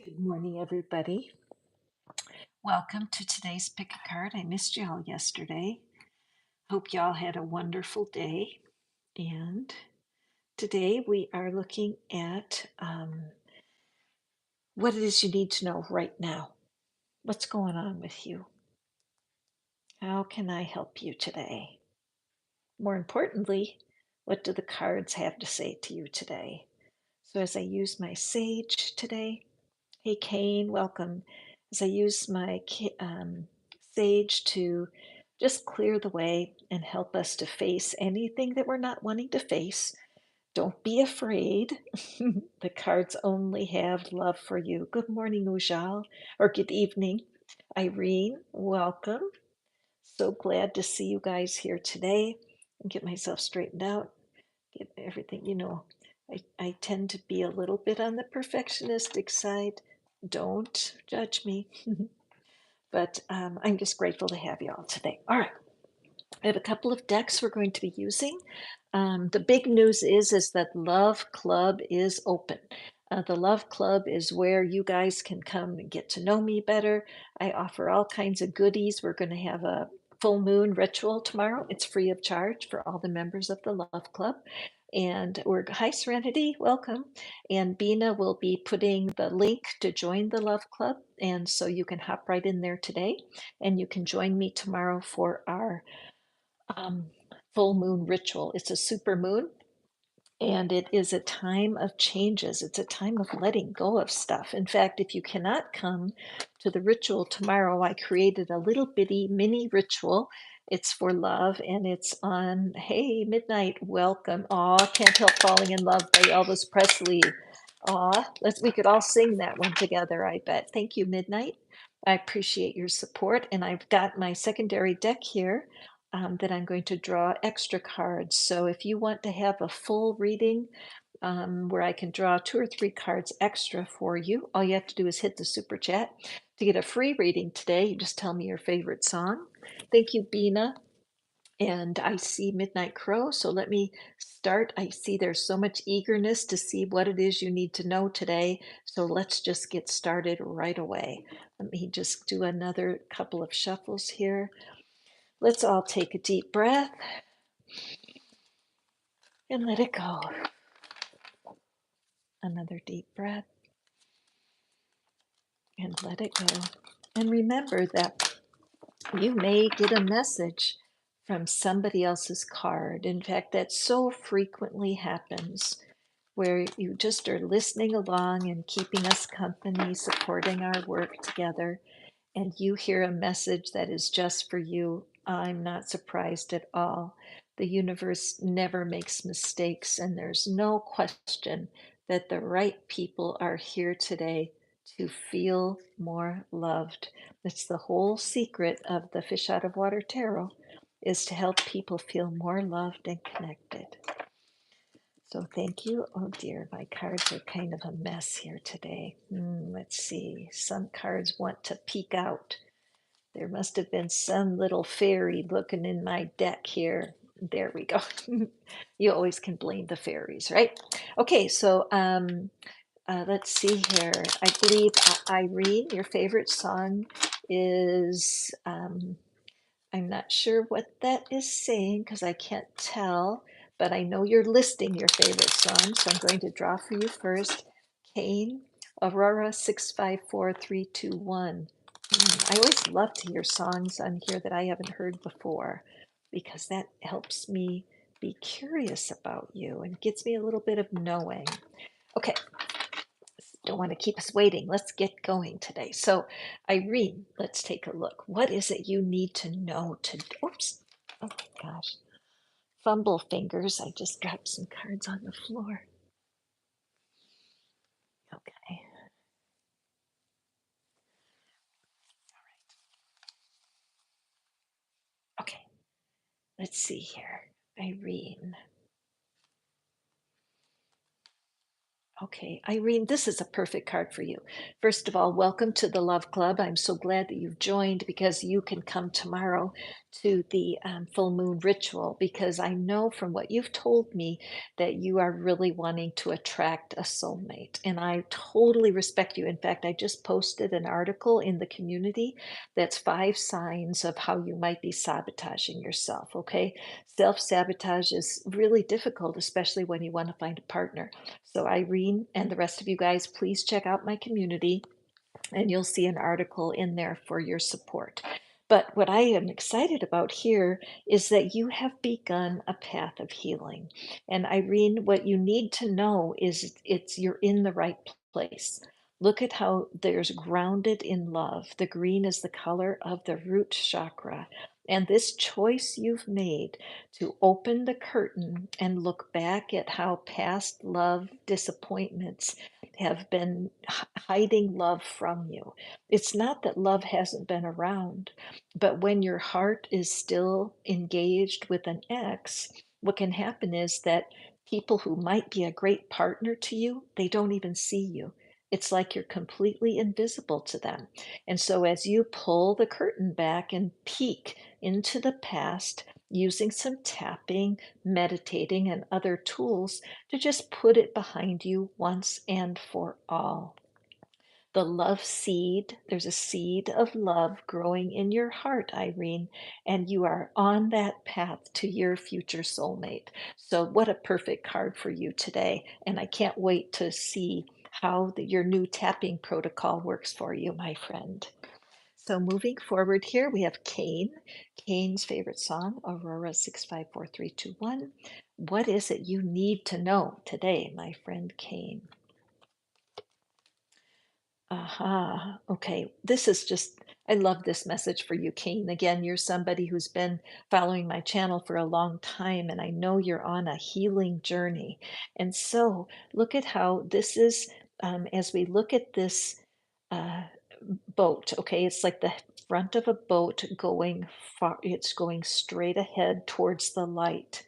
Good morning, everybody. Welcome to today's pick a card. I missed y'all yesterday. Hope y'all had a wonderful day. And today we are looking at what it is you need to know right now. What's going on with you? How can I help you today? More importantly, what do the cards have to say to you today? So as I use my sage today, hey Kane, welcome. As I use my sage to just clear the way and help us to face anything that we're not wanting to face, don't be afraid. The cards only have love for you. Good morning, Ujal, or good evening. Irene, welcome. So glad to see you guys here today. And get myself straightened out, get everything, I tend to be a little bit on the perfectionistic side. Don't judge me. But I'm just grateful to have you all today. All right. I have a couple of decks we're going to be using. The big news is that Love Club is open. The Love Club is where you guys can come and get to know me better. I offer all kinds of goodies. We're going to have a full moon ritual tomorrow. It's free of charge for all the members of the Love Club. And we're, hi Serenity, welcome. And Bina will be putting the link to join the Love Club. And so you can hop right in there today and you can join me tomorrow for our um, full moon ritual. It's a super moon and it is a time of changes. It's a time of letting go of stuff. In fact, if you cannot come to the ritual tomorrow, I created a little bitty mini ritual. It's for love and it's on, hey, midnight, welcome. Aw, Can't Help Falling in Love by Elvis Presley. Aw, we could all sing that one together, I bet. Thank you, Midnight. I appreciate your support. And I've got my secondary deck here that I'm going to draw extra cards. So if you want to have a full reading where I can draw 2 or 3 cards extra for you, all you have to do is hit the super chat. To get a free reading today, you just tell me your favorite song. Thank you, Bina. And I see Midnight Crow, so let me start. I see there's so much eagerness to see what it is you need to know today. So let's just get started right away. Let me just do another couple of shuffles here. Let's all take a deep breath and let it go. Another deep breath and let it go. And remember that you may get a message from somebody else's card. In fact, that so frequently happens where you just are listening along and keeping us company, supporting our work together, and you hear a message that is just for you. I'm not surprised at all. The universe never makes mistakes, and there's no question that the right people are here today to feel more loved. That's the whole secret of the Fish Out of Water Tarot, is to help people feel more loved and connected. So thank you. Oh dear, my cards are kind of a mess here today. Let's see. Some cards want to peek out. There must have been some little fairy looking in my deck here. There we go. You always can blame the fairies, right? Okay, so let's see here. I believe Irene, your favorite song is, I'm not sure what that is saying because I can't tell, but I know you're listing your favorite song, so I'm going to draw for you first. Kane, Aurora 654321. I always love to hear songs on here that I haven't heard before because that helps me be curious about you and gets me a little bit of knowing. Okay, don't want to keep us waiting. Let's get going today. So, Irene, let's take a look. What is it you need to know to? Oops. Oh my gosh. Fumble fingers. I just dropped some cards on the floor. Okay. Okay. Let's see here. Irene. Okay, Irene, this is a perfect card for you. First of all, welcome to the Love Club. I'm so glad that you've joined because you can come tomorrow to the full moon ritual because I know from what you've told me that you are really wanting to attract a soulmate. And I totally respect you. In fact, I just posted an article in the community that's 5 signs of how you might be sabotaging yourself. Okay, self sabotage is really difficult, especially when you want to find a partner. So, Irene and the rest of you guys, please check out my community and you'll see an article in there for your support. But what I am excited about here is that you have begun a path of healing. And Irene, what you need to know is you're in the right place. Look at how there's grounded in love. The green is the color of the root chakra. And this choice you've made to open the curtain and look back at how past love disappointments have been hiding love from you. It's not that love hasn't been around, but when your heart is still engaged with an ex, what can happen is that people who might be a great partner to you, they don't even see you. It's like you're completely invisible to them. And so, as you pull the curtain back and peek into the past, using some tapping, meditating, and other tools, to just put it behind you once and for all. The love seed, there's a seed of love growing in your heart, Irene, and you are on that path to your future soulmate. So, what a perfect card for you today. And I can't wait to see how your new tapping protocol works for you, my friend. So moving forward here, we have Kane. Kane's favorite song, Aurora 654321. What is it you need to know today, my friend Kane? Aha. Okay. This is just, I love this message for you, Kane. Again, you're somebody who's been following my channel for a long time, and I know you're on a healing journey. And so look at how this is, as we look at this uh, boat, okay, it's like the front of a boat going far, it's going straight ahead towards the light.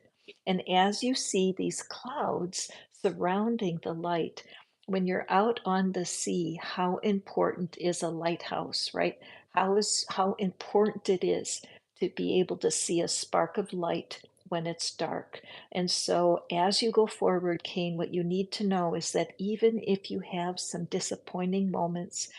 And as you see these clouds surrounding the light, when you're out on the sea, how important is a lighthouse, right? How important it is to be able to see a spark of light when it's dark. And so as you go forward, Kane, what you need to know is that even if you have some disappointing moments,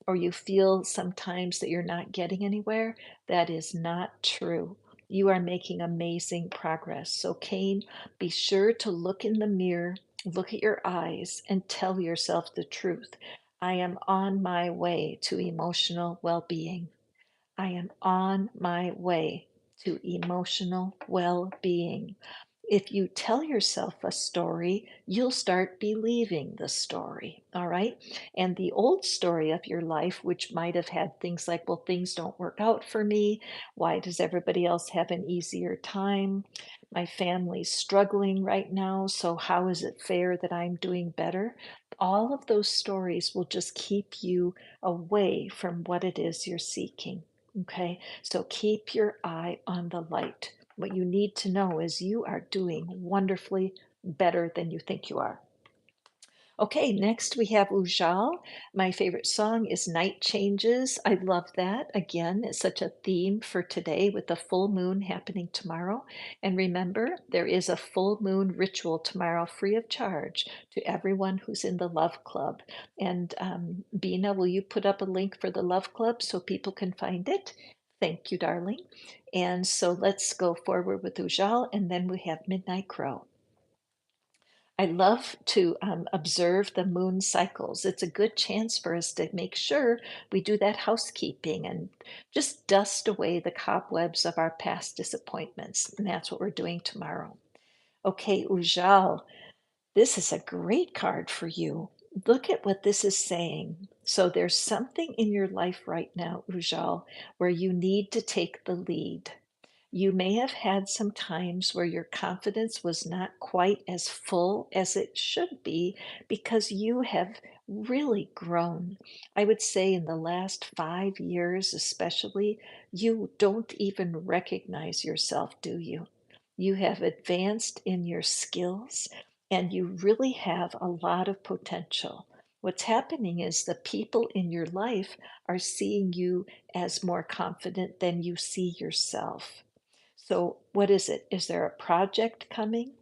or you feel sometimes that you're not getting anywhere, that is not true. You are making amazing progress. So, Kane, be sure to look in the mirror, look at your eyes, and tell yourself the truth. I am on my way to emotional well being. I am on my way to emotional well being. If you tell yourself a story, you'll start believing the story. All right. And the old story of your life, which might have had things like, well, things don't work out for me. Why does everybody else have an easier time? My family's struggling right now. So, how is it fair that I'm doing better? All of those stories will just keep you away from what it is you're seeking. Okay. So, keep your eye on the light. What you need to know is you are doing wonderfully better than you think you are. Okay, next we have Ujjal. My favorite song is Night Changes. I love that. Again, it's such a theme for today with the full moon happening tomorrow. And remember, there is a full moon ritual tomorrow free of charge to everyone who's in the Love Club. And Bina, will you put up a link for the Love Club so people can find it? Thank you, darling. And so let's go forward with Ujjal, and then we have Midnight Crow. I love to observe the moon cycles. It's a good chance for us to make sure we do that housekeeping and just dust away the cobwebs of our past disappointments. And that's what we're doing tomorrow. Okay, Ujjal, this is a great card for you. Look at what this is saying. So there's something in your life right now, Ujjal, where you need to take the lead. You may have had some times where your confidence was not quite as full as it should be because you have really grown. I would say in the last 5 years, especially, you don't even recognize yourself, do you? You have advanced in your skills. and you really have a lot of potential. What's happening is the people in your life are seeing you as more confident than you see yourself. So, what is it? Is there a project coming?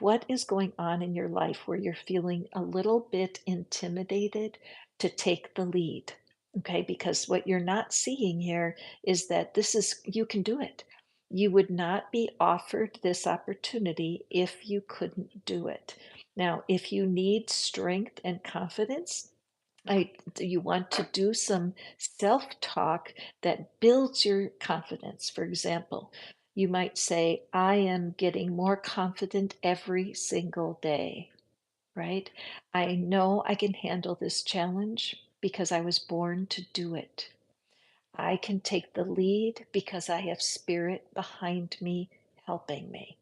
What is going on in your life where you're feeling a little bit intimidated to take the lead? Okay, because what you're not seeing here is that this is, you can do it. You would not be offered this opportunity if you couldn't do it. Now, if you need strength and confidence, you want to do some self-talk that builds your confidence. For example, you might say, I am getting more confident every single day, right? I know I can handle this challenge because I was born to do it. I can take the lead because I have spirit behind me helping me.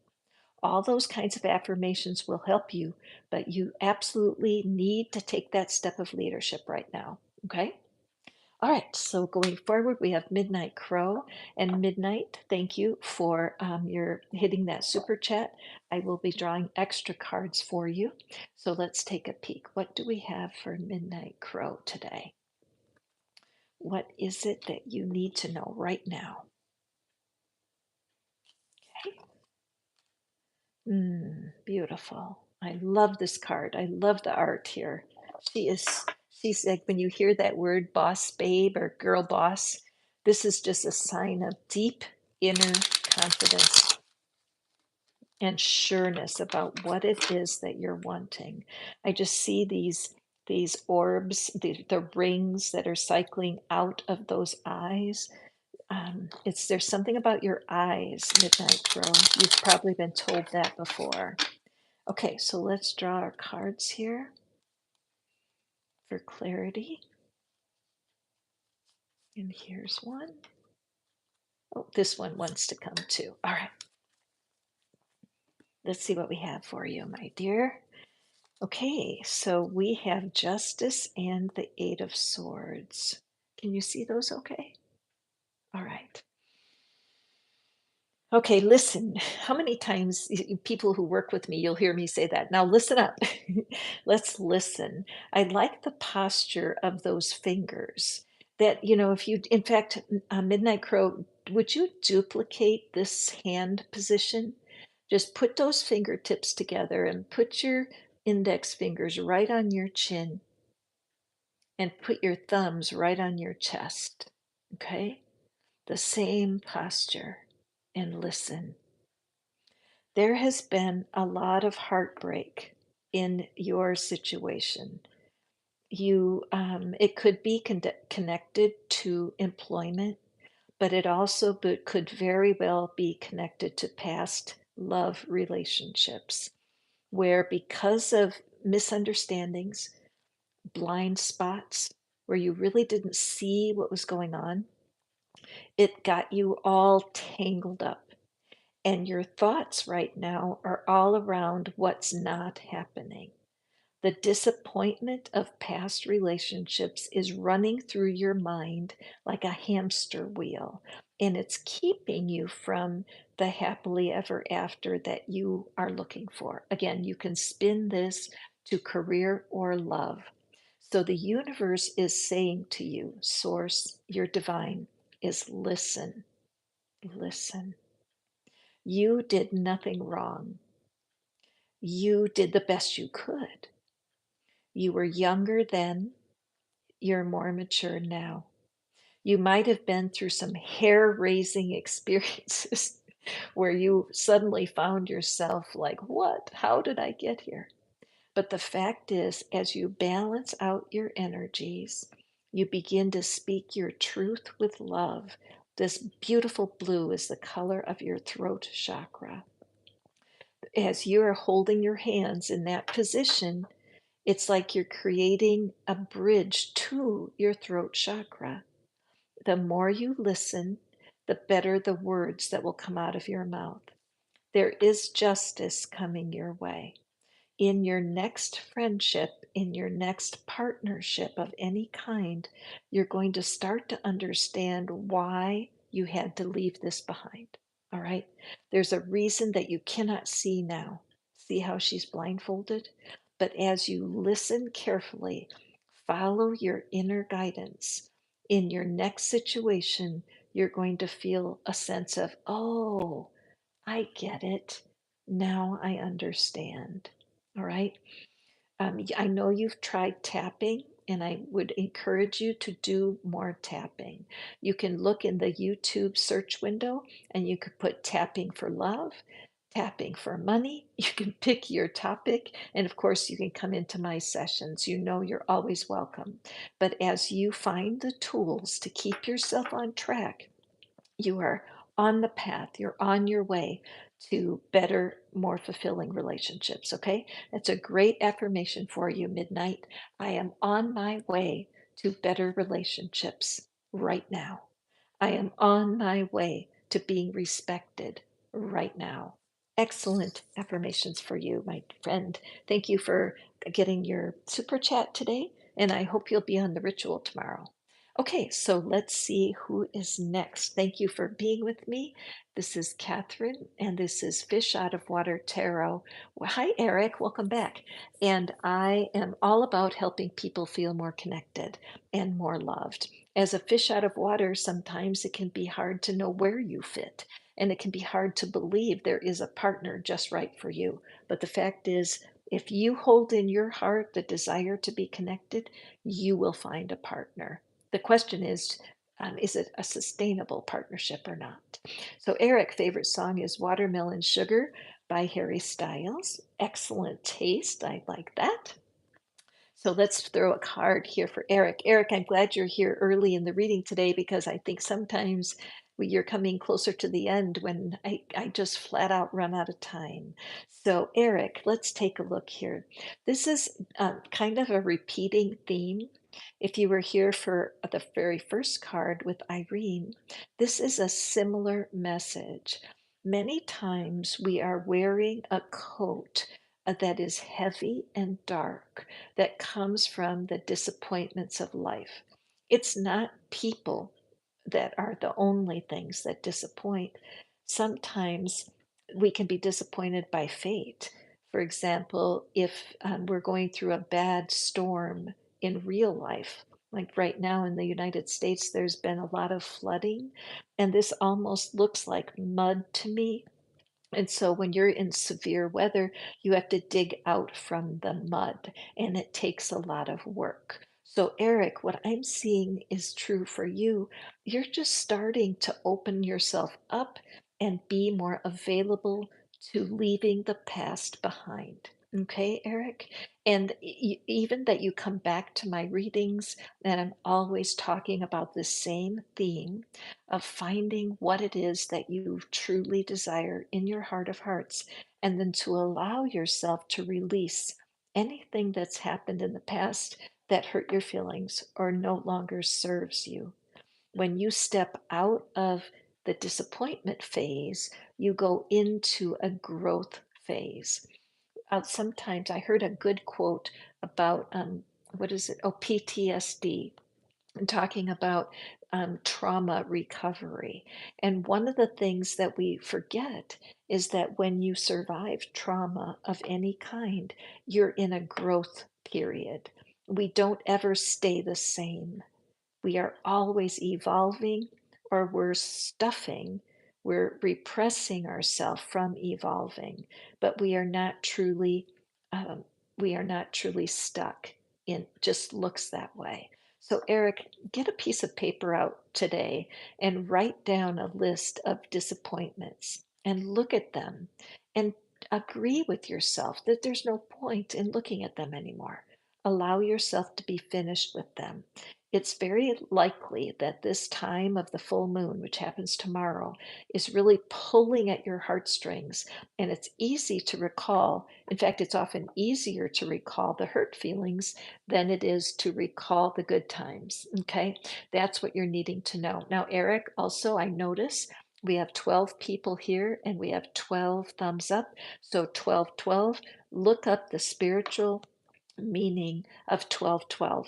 All those kinds of affirmations will help you, but you absolutely need to take that step of leadership right now. Okay? All right, so going forward, we have Midnight Crow. And Midnight, thank you for your hitting that super chat. I will be drawing extra cards for you. So let's take a peek. What do we have for Midnight Crow today? What is it that you need to know right now? Okay. Beautiful. I love this card. I love the art here. She is, she's like, when you hear that word boss babe or girl boss, this is just a sign of deep inner confidence and sureness about what it is that you're wanting. I just see these orbs, the rings that are cycling out of those eyes. It's there's something about your eyes, Midnight Crow. You've probably been told that before. Okay, so let's draw our cards here for clarity. And here's one. Oh, this one wants to come too. All right, let's see what we have for you, my dear. Okay, so we have Justice and the Eight of Swords. Can you see those okay? All right. Okay, listen. How many times people who work with me, you'll hear me say that. Now listen up. Let's listen. I like the posture of those fingers. That, if you, in fact, Midnight Crow, would you duplicate this hand position? Just put those fingertips together and put your index fingers right on your chin and put your thumbs right on your chest. Okay? The same posture and listen. There has been a lot of heartbreak in your situation. It could be connected to employment, but it also could very well be connected to past love relationships, where because of misunderstandings, blind spots, where you really didn't see what was going on, it got you all tangled up. And your thoughts right now are all around what's not happening. The disappointment of past relationships is running through your mind like a hamster wheel, and it's keeping you from the happily ever after that you are looking for. Again, you can spin this to career or love. So the universe is saying to you, Source, your divine, is listen, listen. You did nothing wrong. You did the best you could. You were younger then, you're more mature now. You might have been through some hair raising experiences where you suddenly found yourself like, what? How did I get here? But the fact is, as you balance out your energies, you begin to speak your truth with love. This beautiful blue is the color of your throat chakra. As you're holding your hands in that position, it's like you're creating a bridge to your throat chakra. The more you listen, the better the words that will come out of your mouth. There is justice coming your way. In your next friendship, in your next partnership of any kind, you're going to start to understand why you had to leave this behind. All right? There's a reason that you cannot see now. See how she's blindfolded? But as you listen carefully, follow your inner guidance. In your next situation, you're going to feel a sense of, oh, I get it. Now I understand. All right. I know you've tried tapping, and I would encourage you to do more tapping. You can look in the YouTube search window and you could put tapping for love, tapping for money. You can pick your topic, and of course, you can come into my sessions. You know you're always welcome. But as you find the tools to keep yourself on track, you are on the path, you're on your way to better, more fulfilling relationships. Okay, that's a great affirmation for you, Midnight. I am on my way to better relationships right now. I am on my way to being respected right now. Excellent affirmations for you, my friend. Thank you for getting your super chat today, and I hope you'll be on the ritual tomorrow. Okay, so let's see who is next. Thank you for being with me. This is Catherine, and this is Fish Out of Water Tarot. Well, hi, Eric. Welcome back. And I am all about helping people feel more connected and more loved. As a fish out of water, sometimes it can be hard to know where you fit, and it can be hard to believe there is a partner just right for you. But the fact is, if you hold in your heart the desire to be connected, you will find a partner. The question is it a sustainable partnership or not? So, Eric, favorite song is Watermelon Sugar by Harry Styles. Excellent taste. I like that. So let's throw a card here for Eric. Eric, I'm glad you're here early in the reading today because I think sometimes you're coming closer to the end when I just flat out run out of time. So, Eric, let's take a look here. This is kind of a repeating theme. If you were here for the very first card with Irene, this is a similar message. Many times we are wearing a coat that is heavy and dark that comes from the disappointments of life. It's not people that are the only things that disappoint. Sometimes we can be disappointed by fate. For example, if we're going through a bad storm in real life, like right now in the United States, there's been a lot of flooding, and this almost looks like mud to me. And so when you're in severe weather, you have to dig out from the mud, and it takes a lot of work. So, Eric, what I'm seeing is true for you. You're just starting to open yourself up and be more available to leaving the past behind. Okay, Eric? And even that you come back to my readings, and I'm always talking about the same theme of finding what it is that you truly desire in your heart of hearts, and then to allow yourself to release anything that's happened in the past that hurt your feelings or no longer serves you. When you step out of the disappointment phase, you go into a growth phase. Sometimes I heard a good quote about what is it? Oh, PTSD, and talking about trauma recovery. And one of the things that we forget is that when you survive trauma of any kind, you're in a growth period. We don't ever stay the same. We are always evolving, or we're stuffing, we're repressing ourselves from evolving, but um, we are not truly stuck. In just looks that way. So, Eric, get a piece of paper out today and write down a list of disappointments and look at them and agree with yourself that there's no point in looking at them anymore. Allow yourself to be finished with them. It's very likely that this time of the full moon, which happens tomorrow, is really pulling at your heartstrings. And it's easy to recall. In fact, it's often easier to recall the hurt feelings than it is to recall the good times. Okay. That's what you're needing to know. Now, Eric, also, I notice we have 12 people here and we have 12 thumbs up. So 1212, look up the spiritual meaning of 1212.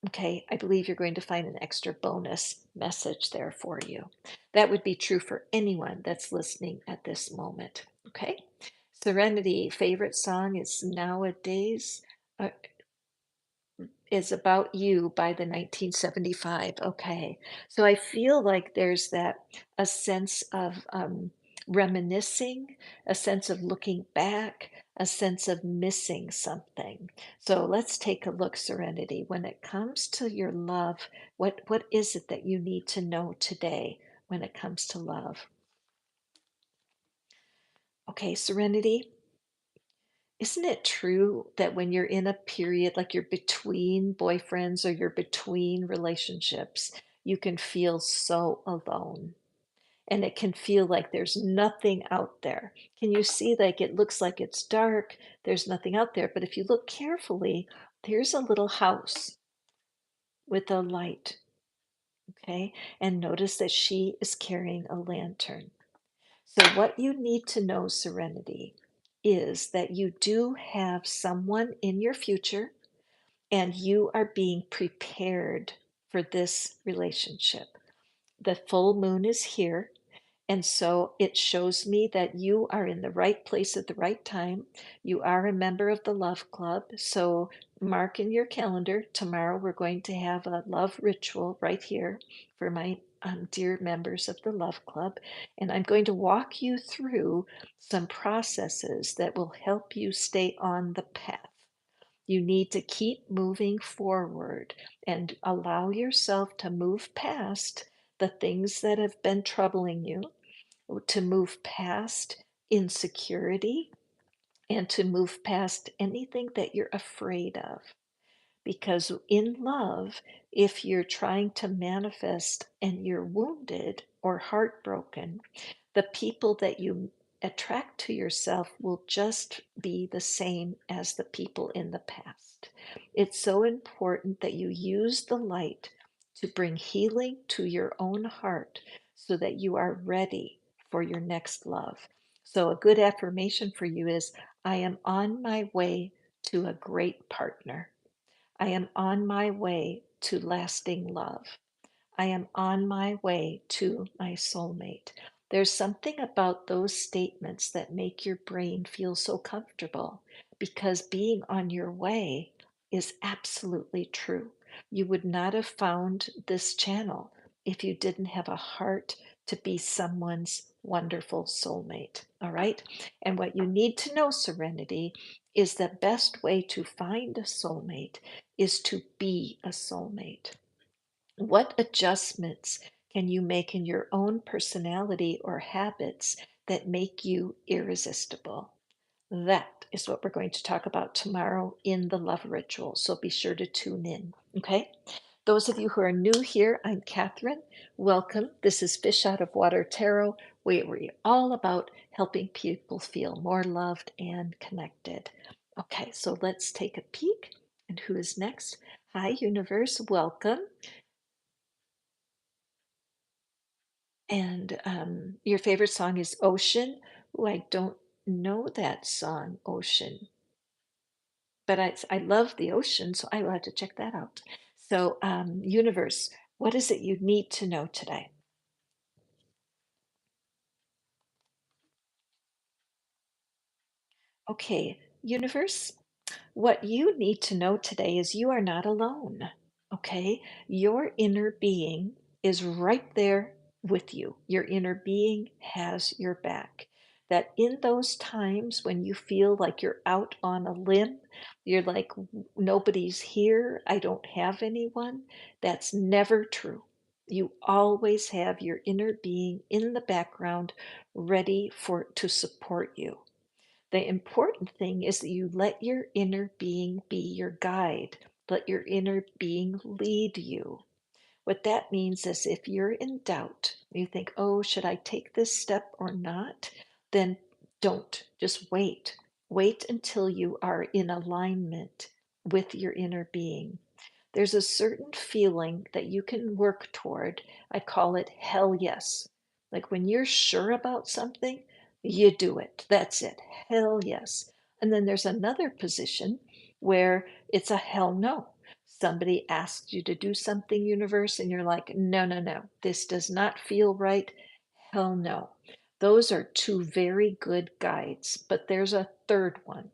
Okay, I believe you're going to find an extra bonus message there for you. That would be true for anyone that's listening at this moment. Okay, Serenity, favorite song is Nowadays, uh, is About You by the 1975. Okay. So I feel like there's that a sense of reminiscing, a sense of looking back, a sense of missing something. So let's take a look, Serenity. When it comes to your love, what is it that you need to know today when it comes to love? Okay, Serenity. Isn't it true that when you're in a period like you're between boyfriends or you're between relationships, you can feel so alone? And it can feel like there's nothing out there. Can you see, like, it looks like it's dark, there's nothing out there, but if you look carefully, there's a little house with a light, okay? And notice that she is carrying a lantern. So, what you need to know, Serenity, is that you do have someone in your future and you are being prepared for this relationship. The full moon is here. And so it shows me that you are in the right place at the right time. You are a member of the Love Club. So mark in your calendar. Tomorrow we're going to have a love ritual right here for my dear members of the Love Club. And I'm going to walk you through some processes that will help you stay on the path. You need to keep moving forward and allow yourself to move past the things that have been troubling you, to move past insecurity, and to move past anything that you're afraid of. Because in love, if you're trying to manifest and you're wounded or heartbroken, the people that you attract to yourself will just be the same as the people in the past. It's so important that you use the light to bring healing to your own heart so that you are ready for your next love. So, a good affirmation for you is I am on my way to a great partner. I am on my way to lasting love. I am on my way to my soulmate. There's something about those statements that make your brain feel so comfortable because being on your way is absolutely true. You would not have found this channel if you didn't have a heart to be someone's wonderful soulmate. All right. And what you need to know, Serenity, is the best way to find a soulmate is to be a soulmate. What adjustments can you make in your own personality or habits that make you irresistible? That is what we're going to talk about tomorrow in the love ritual. So be sure to tune in. Okay. Those of you who are new here, I'm Catherine. Welcome. This is Fish Out of Water Tarot, where we're all about helping people feel more loved and connected. Okay, so let's take a peek. And who is next? Hi, universe. Welcome. And your favorite song is Ocean. Oh, I don't know that song, Ocean, but I love the ocean, so I will have to check that out. So, universe, what is it you need to know today? Okay, universe, what you need to know today is you are not alone. Okay, your inner being is right there with you. Your inner being has your back. That in those times when you feel like you're out on a limb, you're like, nobody's here, I don't have anyone, that's never true. You always have your inner being in the background ready for to support you. The important thing is that you let your inner being be your guide. Let your inner being lead you. What that means is if you're in doubt, you think, oh, should I take this step or not? Then don't. Just wait. Wait until you are in alignment with your inner being. There's a certain feeling that you can work toward. I call it hell yes. Like when you're sure about something, you do it. That's it. Hell yes. And then there's another position where it's a hell no. Somebody asks you to do something, universe, and you're like, no, no, no, this does not feel right. Hell no. Those are two very good guides, but there's a third one.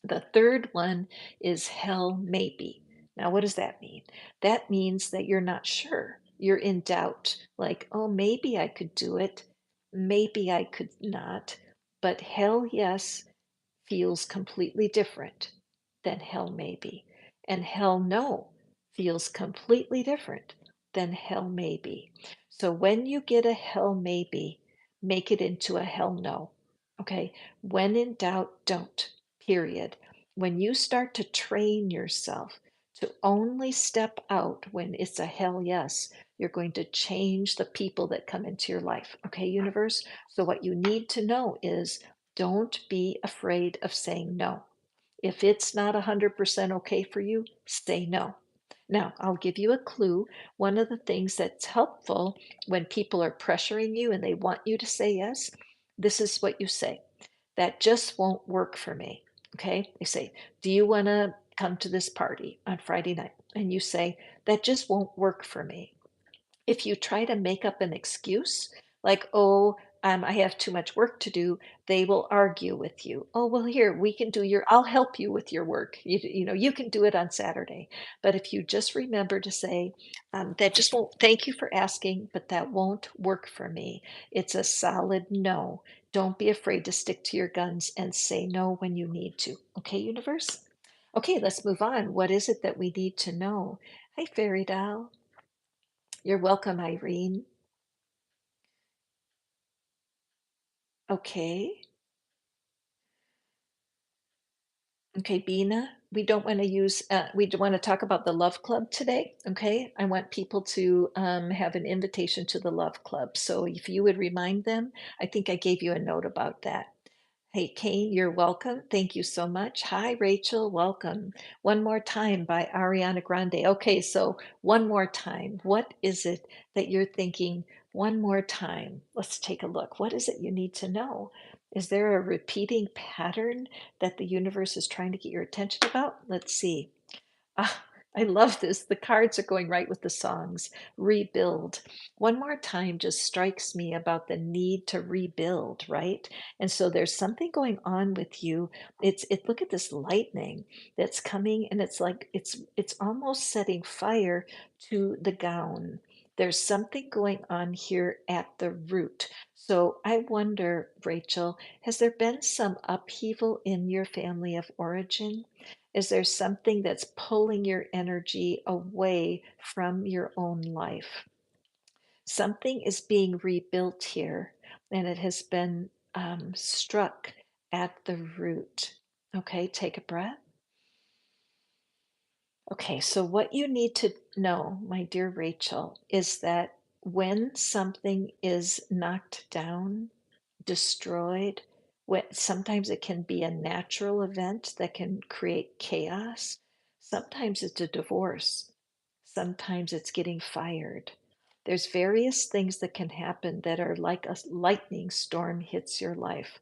The third one is hell maybe. Now, what does that mean? That means that you're not sure. You're in doubt, like, oh, maybe I could do it. Maybe I could not. But hell yes feels completely different than hell maybe. And hell no feels completely different than hell maybe. So when you get a hell maybe, make it into a hell no. Okay. When in doubt, don't. Period. When you start to train yourself to only step out when it's a hell yes, you're going to change the people that come into your life. Okay, universe? So, what you need to know is don't be afraid of saying no. If it's not 100% okay for you, say no. Now, I'll give you a clue. One of the things that's helpful when people are pressuring you and they want you to say yes, this is what you say: that just won't work for me. Okay. They say, do you want to come to this party on Friday night? And you say, that just won't work for me. If you try to make up an excuse, like, oh, I have too much work to do, they will argue with you. Oh, well, here, we can do I'll help you with your work. You know, you can do it on Saturday. But if you just remember to say, that just won't, thank you for asking, but that won't work for me. It's a solid no. Don't be afraid to stick to your guns and say no when you need to. Okay, universe? Okay, let's move on. What is it that we need to know? Hi, fairy doll. You're welcome, Irene. Okay. Okay, Bina, we don't want to use, we want to talk about the Love Club today. Okay. I want people to have an invitation to the Love Club. So if you would remind them, I think I gave you a note about that. Hey, Kane, you're welcome. Thank you so much. Hi, Rachel. Welcome. One More Time by Ariana Grande. Okay, so one more time. What is it that you're thinking one more time? Let's take a look. What is it you need to know? Is there a repeating pattern that the universe is trying to get your attention about? Let's see. Ah, I love this. The cards are going right with the songs. Rebuild. One more time just strikes me about the need to rebuild, right? And so there's something going on with you. Look at this lightning that's coming, and it's like it's almost setting fire to the gown. There's something going on here at the root. So I wonder, Rachel, has there been some upheaval in your family of origin? Is there something that's pulling your energy away from your own life? Something is being rebuilt here, and it has been struck at the root. Okay, take a breath. Okay, so what you need to know, my dear Rachel, is that when something is knocked down, destroyed, sometimes it can be a natural event that can create chaos. Sometimes it's a divorce. Sometimes it's getting fired. There's various things that can happen that are like a lightning storm hits your life.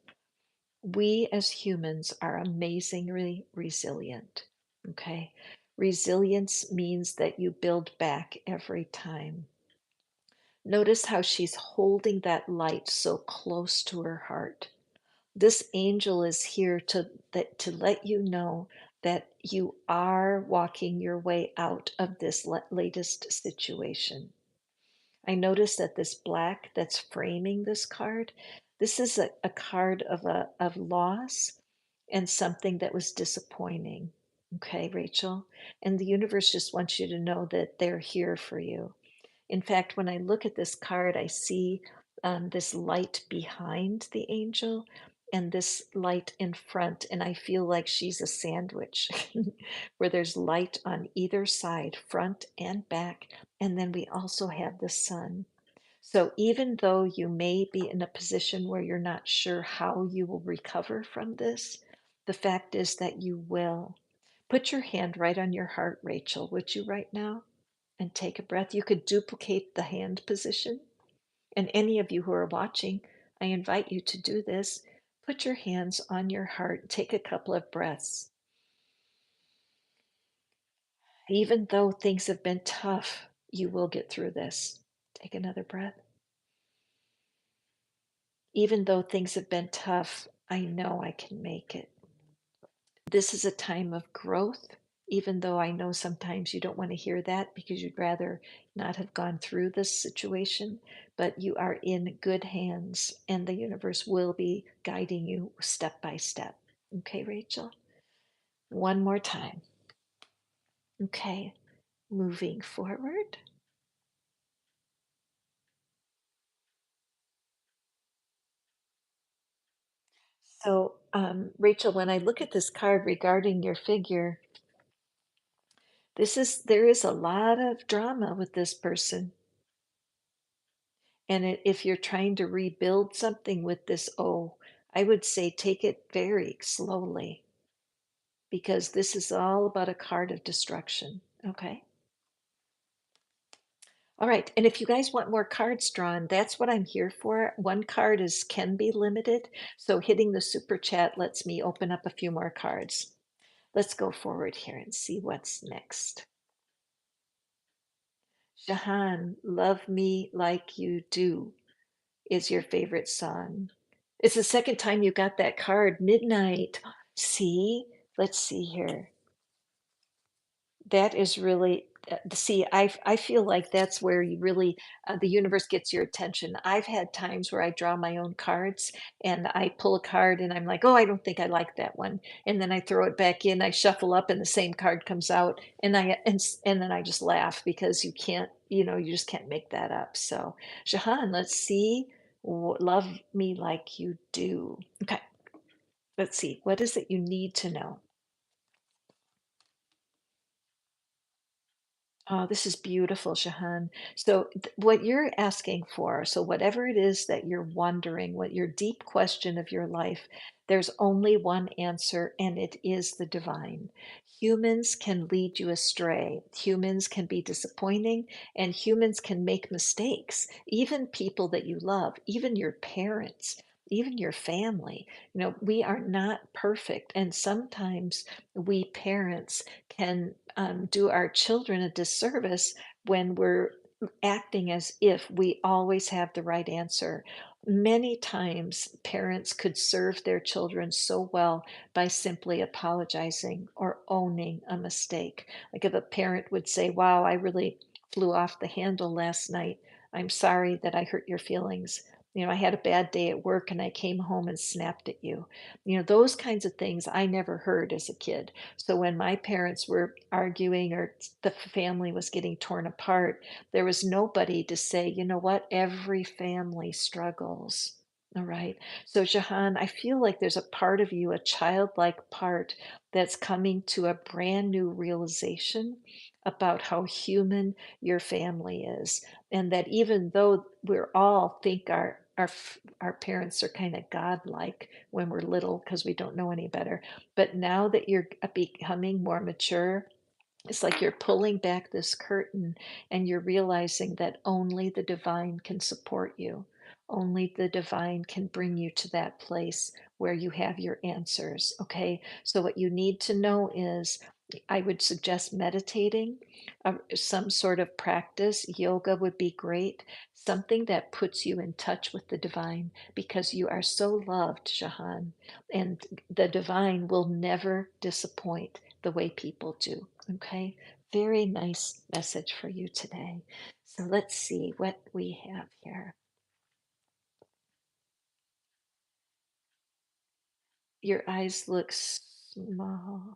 We as humans are amazingly resilient. Okay. Resilience means that you build back every time. Notice how she's holding that light so close to her heart. This angel is here to let you know that you are walking your way out of this latest situation. I noticed that this black that's framing this card, this is a card of loss and something that was disappointing. Okay, Rachel? And the universe just wants you to know that they're here for you. In fact, when I look at this card, I see this light behind the angel and this light in front, and I feel like she's a sandwich where there's light on either side, front and back, and then we also have the sun. So even though you may be in a position where you're not sure how you will recover from this, the fact is that you will. Put your hand right on your heart, Rachel, would you, right now? And take a breath. You could duplicate the hand position. And any of you who are watching, I invite you to do this. Put your hands on your heart. Take a couple of breaths. Even though things have been tough, you will get through this. Take another breath. Even though things have been tough, I know I can make it. This is a time of growth, even though I know sometimes you don't want to hear that because you'd rather not have gone through this situation, but you are in good hands and the universe will be guiding you step by step. Okay, Rachel? One more time. Okay, moving forward. So, Rachel, when I look at this card regarding your figure, there is a lot of drama with this person. And if you're trying to rebuild something with this O, I would say take it very slowly because this is all about a card of destruction. Okay. All right. And if you guys want more cards drawn, that's what I'm here for. One card is can be limited. So hitting the super chat lets me open up a few more cards. Let's go forward here and see what's next. Jahan, Love Me Like You Do is your favorite song. It's the second time you got that card, midnight. See? Let's see here. That is really, see, I feel like that's where you really, the universe gets your attention. I've had times where I draw my own cards and I pull a card and I'm like, oh, I don't think I like that one. And then I throw it back in, I shuffle up and the same card comes out and then I just laugh because you can't, you just can't make that up. So, Jahan, let's see. Love me like you do. Okay, let's see. What is it you need to know? Oh, this is beautiful, Shahan. So, what you're asking for, so whatever it is that you're wondering, what your deep question of your life, there's only one answer, and it is the divine. Humans can lead you astray. Humans can be disappointing, and humans can make mistakes. Even people that you love, even your parents, even your family. We are not perfect, and sometimes we parents can do our children a disservice when we're acting as if we always have the right answer. Many times, parents could serve their children so well by simply apologizing or owning a mistake. Like if a parent would say, wow, I really flew off the handle last night. I'm sorry that I hurt your feelings. I had a bad day at work and I came home and snapped at you. Those kinds of things I never heard as a kid. So when my parents were arguing or the family was getting torn apart, there was nobody to say, you know what, every family struggles. All right. So, Jahan, I feel like there's a part of you, a childlike part, that's coming to a brand new realization about how human your family is. And that even though we're all think our parents are kind of godlike when we're little because we don't know any better, but now that you're becoming more mature, it's like you're pulling back this curtain and you're realizing that only the divine can support you. Only the divine can bring you to that place where you have your answers. Okay. So, what you need to know is I would suggest meditating, some sort of practice. Yoga would be great. Something that puts you in touch with the divine because you are so loved, Shahan. And the divine will never disappoint the way people do. Okay, very nice message for you today. So let's see what we have here. Your eyes look small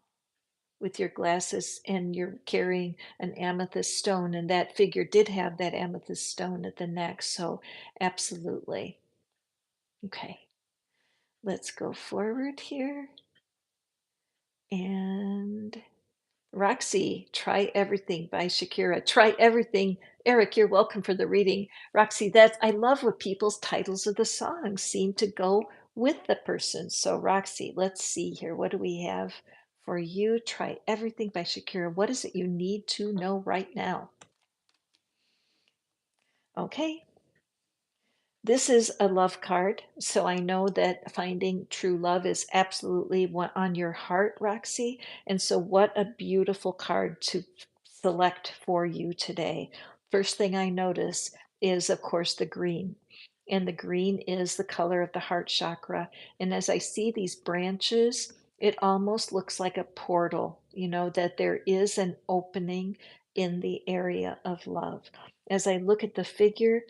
with your glasses, and you're carrying an amethyst stone, and that figure did have that amethyst stone at the neck. So, absolutely. Okay, let's go forward here. And Roxy, Try Everything by Shakira. Try Everything. Eric, you're welcome for the reading. Roxy, I love what people's titles of the songs seem to go with the person. So, Roxy, let's see here. What do we have for you? Try Everything by Shakira. What is it you need to know right now? Okay, this is a love card, so I know that finding true love is absolutely on your heart, Roxy. And so, what a beautiful card to select for you today. First thing I notice is, of course, the green. and the green is the color of the heart chakra. And as I see these branches, it almost looks like a portal, that there is an opening in the area of love. As I look at the figure,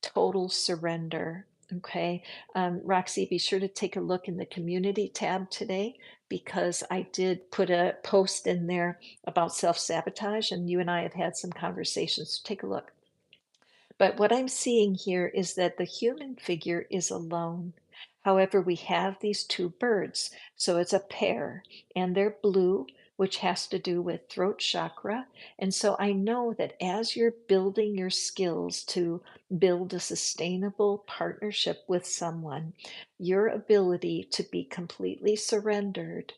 total surrender. Okay. Roxy, be sure to take a look in the community tab today because I did put a post in there about self sabotage, and you and I have had some conversations. So take a look. But what I'm seeing here is that the human figure is alone. However, we have these two birds, so it's a pair, and they're blue, which has to do with throat chakra. And so I know that as you're building your skills to build a sustainable partnership with someone, your ability to be completely surrendered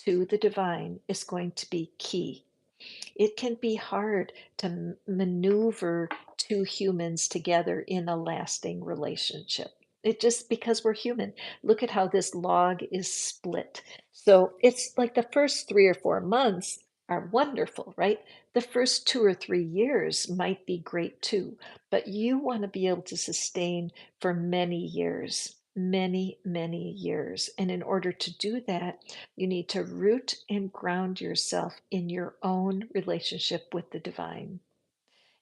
to the divine is going to be key. It can be hard to maneuver two humans together in a lasting relationship. It just because we're human. Look at how this log is split. So it's like the first 3 or 4 months are wonderful, right? The first 2 or 3 years might be great too, but you want to be able to sustain for many years, many, many years. And in order to do that, you need to root and ground yourself in your own relationship with the divine.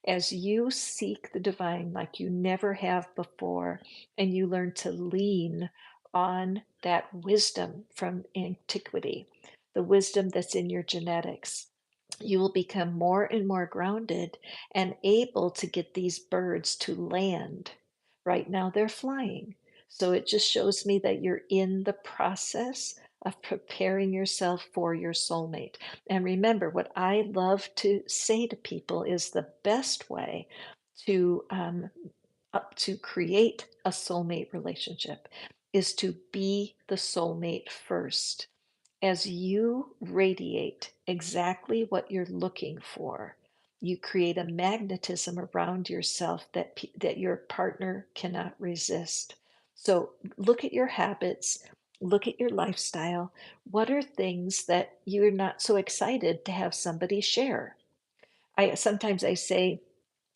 As you seek the divine like you never have before, and you learn to lean on that wisdom from antiquity, the wisdom that's in your genetics, you will become more and more grounded and able to get these birds to land. Right now, they're flying. So it just shows me that you're in the process of preparing yourself for your soulmate. And remember, what I love to say to people is the best way to to create a soulmate relationship is to be the soulmate first. As you radiate exactly what you're looking for, you create a magnetism around yourself that your partner cannot resist. So look at your habits, look at your lifestyle. What are things that you're not so excited to have somebody share? I sometimes I say,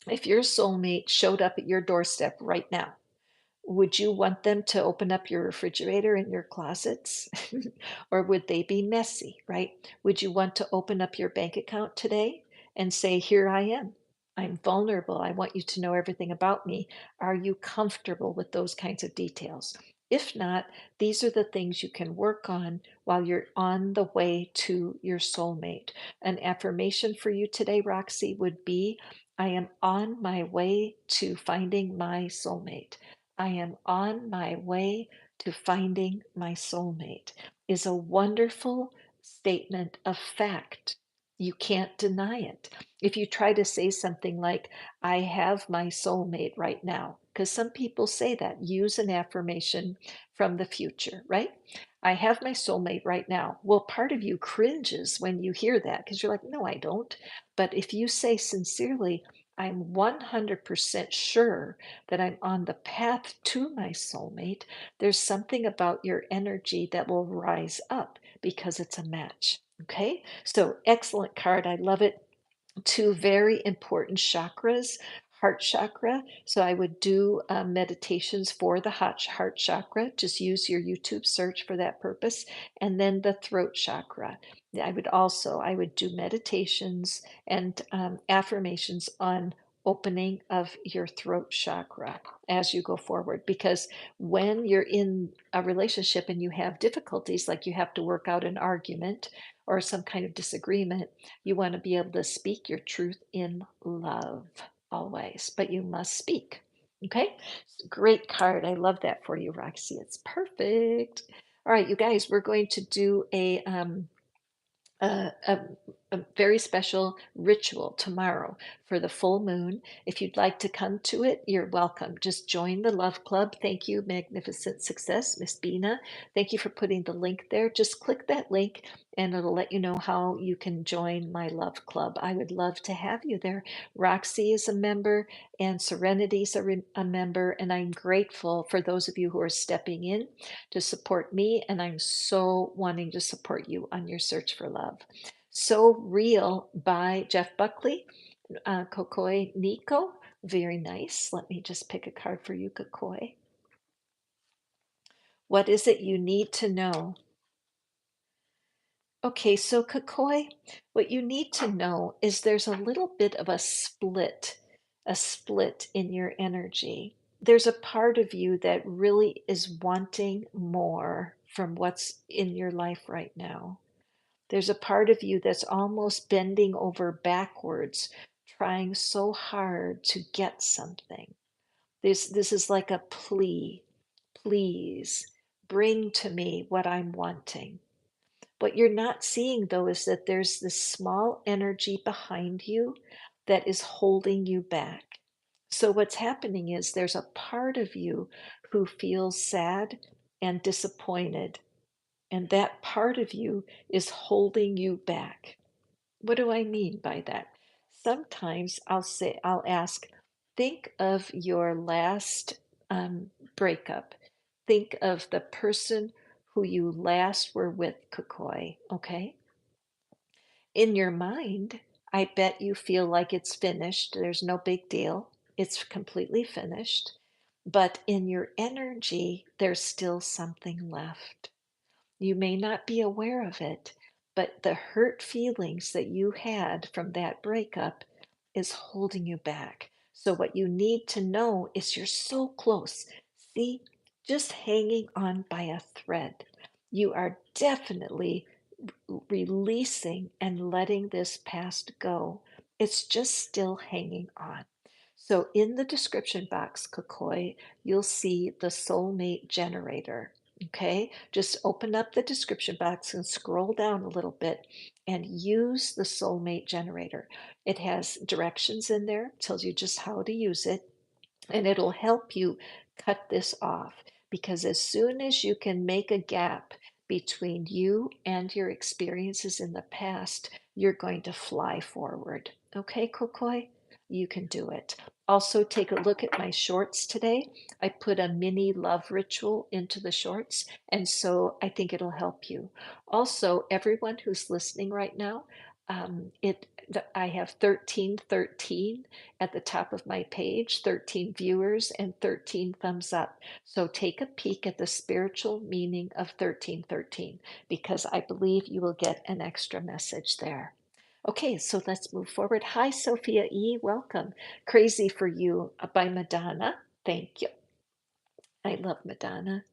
if your soulmate showed up at your doorstep right now, would you want them to open up your refrigerator and your closets? Or would they be messy, right? Would you want to open up your bank account today and say, here I am. I'm vulnerable. I want you to know everything about me. Are you comfortable with those kinds of details? If not, these are the things you can work on while you're on the way to your soulmate. An affirmation for you today, Roxy, would be I am on my way to finding my soulmate. I am on my way to finding my soulmate is a wonderful statement of fact. You can't deny it. If you try to say something like, I have my soulmate right now, because some people say that, use an affirmation from the future, right? I have my soulmate right now. Well, part of you cringes when you hear that because you're like, no, I don't. But if you say sincerely, I'm 100% sure that I'm on the path to my soulmate, there's something about your energy that will rise up because it's a match. Okay, so excellent card. I love it. Two very important chakras, heart chakra. So I would do meditations for the heart chakra. Just use your YouTube search for that purpose. And then the throat chakra. I would do meditations and affirmations on opening of your throat chakra as you go forward, because when you're in a relationship and you have difficulties, like you have to work out an argument or some kind of disagreement, you want to be able to speak your truth in love always, but you must speak. Okay? Great card. I love that for you, Roxy. It's perfect. All right, you guys, we're going to do a, a, a very special ritual tomorrow for the full moon. If you'd like to come to it, you're welcome. Just join the Love Club. Thank you, Magnificent Success, Miss Bina. Thank you for putting the link there. Just click that link and it'll let you know how you can join my Love Club. I would love to have you there. Roxy is a member and Serenity's a member, and I'm grateful for those of you who are stepping in to support me, and I'm so wanting to support you on your search for love. So Real by Jeff Buckley, Kokoi Nico. Very nice. Let me just pick a card for you, Kokoi. What is it you need to know? Okay, so Kakoi, what you need to know is there's a little bit of a split in your energy. There's a part of you that really is wanting more from what's in your life right now. There's a part of you that's almost bending over backwards, trying so hard to get something. This is like a plea. Please bring to me what I'm wanting. What you're not seeing, though, is that there's this small energy behind you that is holding you back. So, what's happening is there's a part of you who feels sad and disappointed, and that part of you is holding you back. What do I mean by that? Sometimes I'll ask, think of your last breakup. Think of the person who you last were with, Kukoi, okay? In your mind, I bet you feel like it's finished. There's no big deal. It's completely finished. But in your energy, there's still something left. You may not be aware of it, but the hurt feelings that you had from that breakup is holding you back. So, what you need to know is you're so close. See, just hanging on by a thread. You are definitely releasing and letting this past go. It's just still hanging on. So, in the description box, Kakoi, you'll see the soulmate generator. Okay, just open up the description box and scroll down a little bit and use the soulmate generator. It has directions in there, tells you just how to use it, and it'll help you cut this off because as soon as you can make a gap between you and your experiences in the past, you're going to fly forward. Okay, Kokoi? You can do it. Also, take a look at my shorts today. I put a mini love ritual into the shorts, and so I think it'll help you. Also, everyone who's listening right now, I have 1313 at the top of my page, 13 viewers and 13 thumbs up. So take a peek at the spiritual meaning of 1313 because I believe you will get an extra message there. Okay, so let's move forward. Hi, Sophia E. Welcome. Crazy for You by Madonna. Thank you. I love Madonna.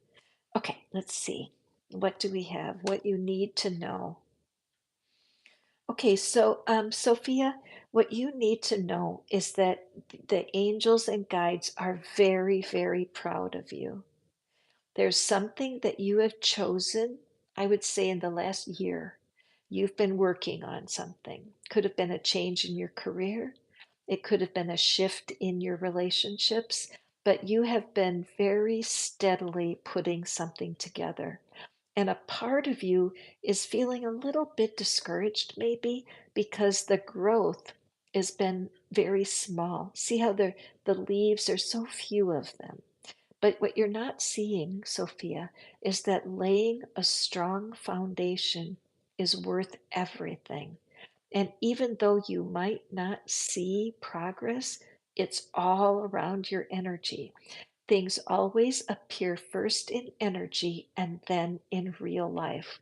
Okay, let's see. What do we have? What you need to know. Okay, so Sophia, what you need to know is that the angels and guides are very, very proud of you. There's something that you have chosen, I would say, in the last year. You've been working on something. Could have been a change in your career, it could have been a shift in your relationships, but you have been very steadily putting something together. And a part of you is feeling a little bit discouraged, maybe, because the growth has been very small. See how the leaves are so few of them. But what you're not seeing, Sophia, is that laying a strong foundation is worth everything. And even though you might not see progress, it's all around your energy. Things always appear first in energy and then in real life.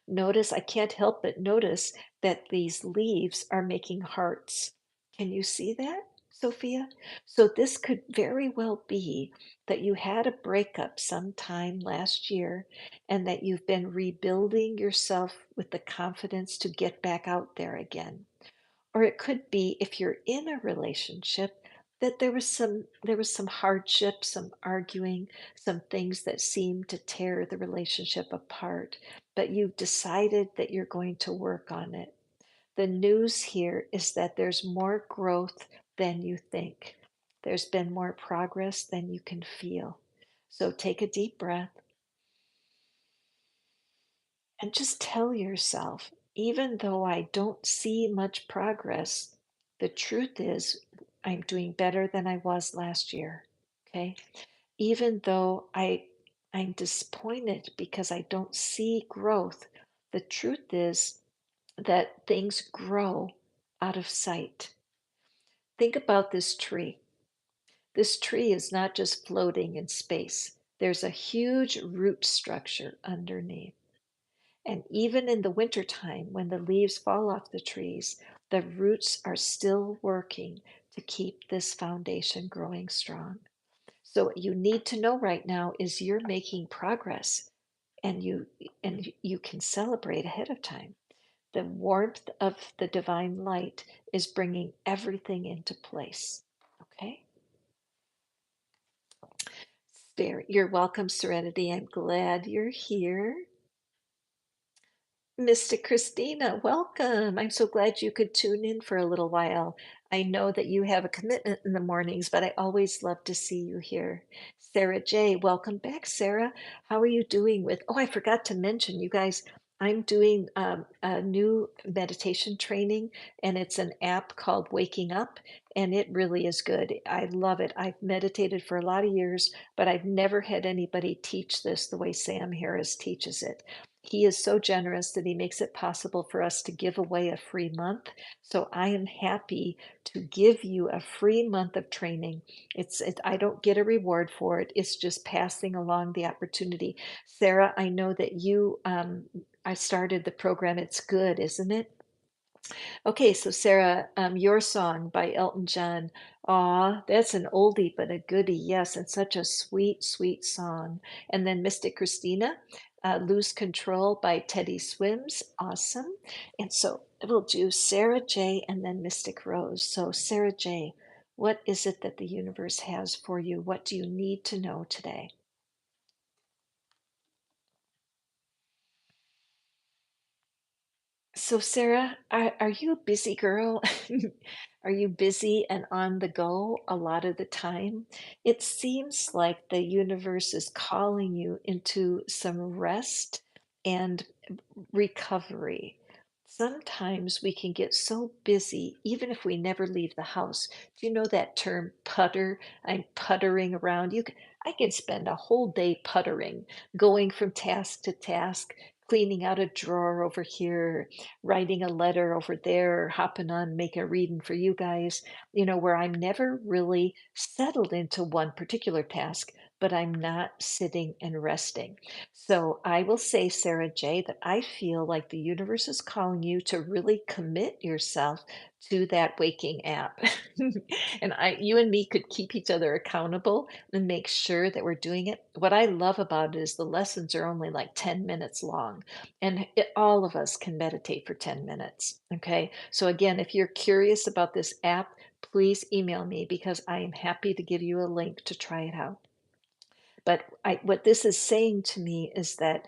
Notice, I can't help but notice that these leaves are making hearts. Can you see that, Sophia? So, this could very well be that you had a breakup sometime last year and that you've been rebuilding yourself with the confidence to get back out there again. Or it could be if you're in a relationship that there was some hardship, some arguing, some things that seemed to tear the relationship apart, but you've decided that you're going to work on it. The news here is that there's more growth than you think. There's been more progress than you can feel. So take a deep breath and just tell yourself, even though I don't see much progress, the truth is I'm doing better than I was last year. Okay. Even though I'm disappointed because I don't see growth, the truth is that things grow out of sight. Think about this tree. This tree is not just floating in space. There's a huge root structure underneath. And even in the wintertime, when the leaves fall off the trees, the roots are still working to keep this foundation growing strong. So what you need to know right now is you're making progress, and you can celebrate ahead of time. The warmth of the divine light is bringing everything into place. Okay? You're welcome, Serenity. I'm glad you're here. Mr. Christina, welcome. I'm so glad you could tune in for a little while. I know that you have a commitment in the mornings, but I always love to see you here. Sarah J, welcome back, Sarah. How are you doing with? Oh, I forgot to mention, you guys, I'm doing a new meditation training, and it's an app called Waking Up, and it really is good. I love it. I've meditated for a lot of years, but I've never had anybody teach this the way Sam Harris teaches it. He is so generous that he makes it possible for us to give away a free month. So I am happy to give you a free month of training. I don't get a reward for it. It's just passing along the opportunity. Sarah, I know that I started the program. It's good, isn't it? Okay, so Sarah, your song by Elton John. Aw, that's an oldie but a goodie, yes, and such a sweet, sweet song. And then Mystic Christina, Lose Control by Teddy Swims. Awesome. And so we'll do Sarah J and then Mystic Rose. So, Sarah J, what is it that the universe has for you? What do you need to know today? So, Sarah, are you a busy girl? Are you busy and on the go a lot of the time? It seems like the universe is calling you into some rest and recovery. Sometimes we can get so busy, even if we never leave the house. Do you know that term putter? I'm puttering around. I can spend a whole day puttering, going from task to task, cleaning out a drawer over here, writing a letter over there, hopping on, make a reading for you guys, where I'm never really settled into one particular task, but I'm not sitting and resting. So I will say, Sarah J, that I feel like the universe is calling you to really commit yourself to that waking app. And you and me could keep each other accountable and make sure that we're doing it. What I love about it is the lessons are only like 10 minutes long, and all of us can meditate for 10 minutes. Okay. So again, if you're curious about this app, please email me because I am happy to give you a link to try it out. But what this is saying to me is that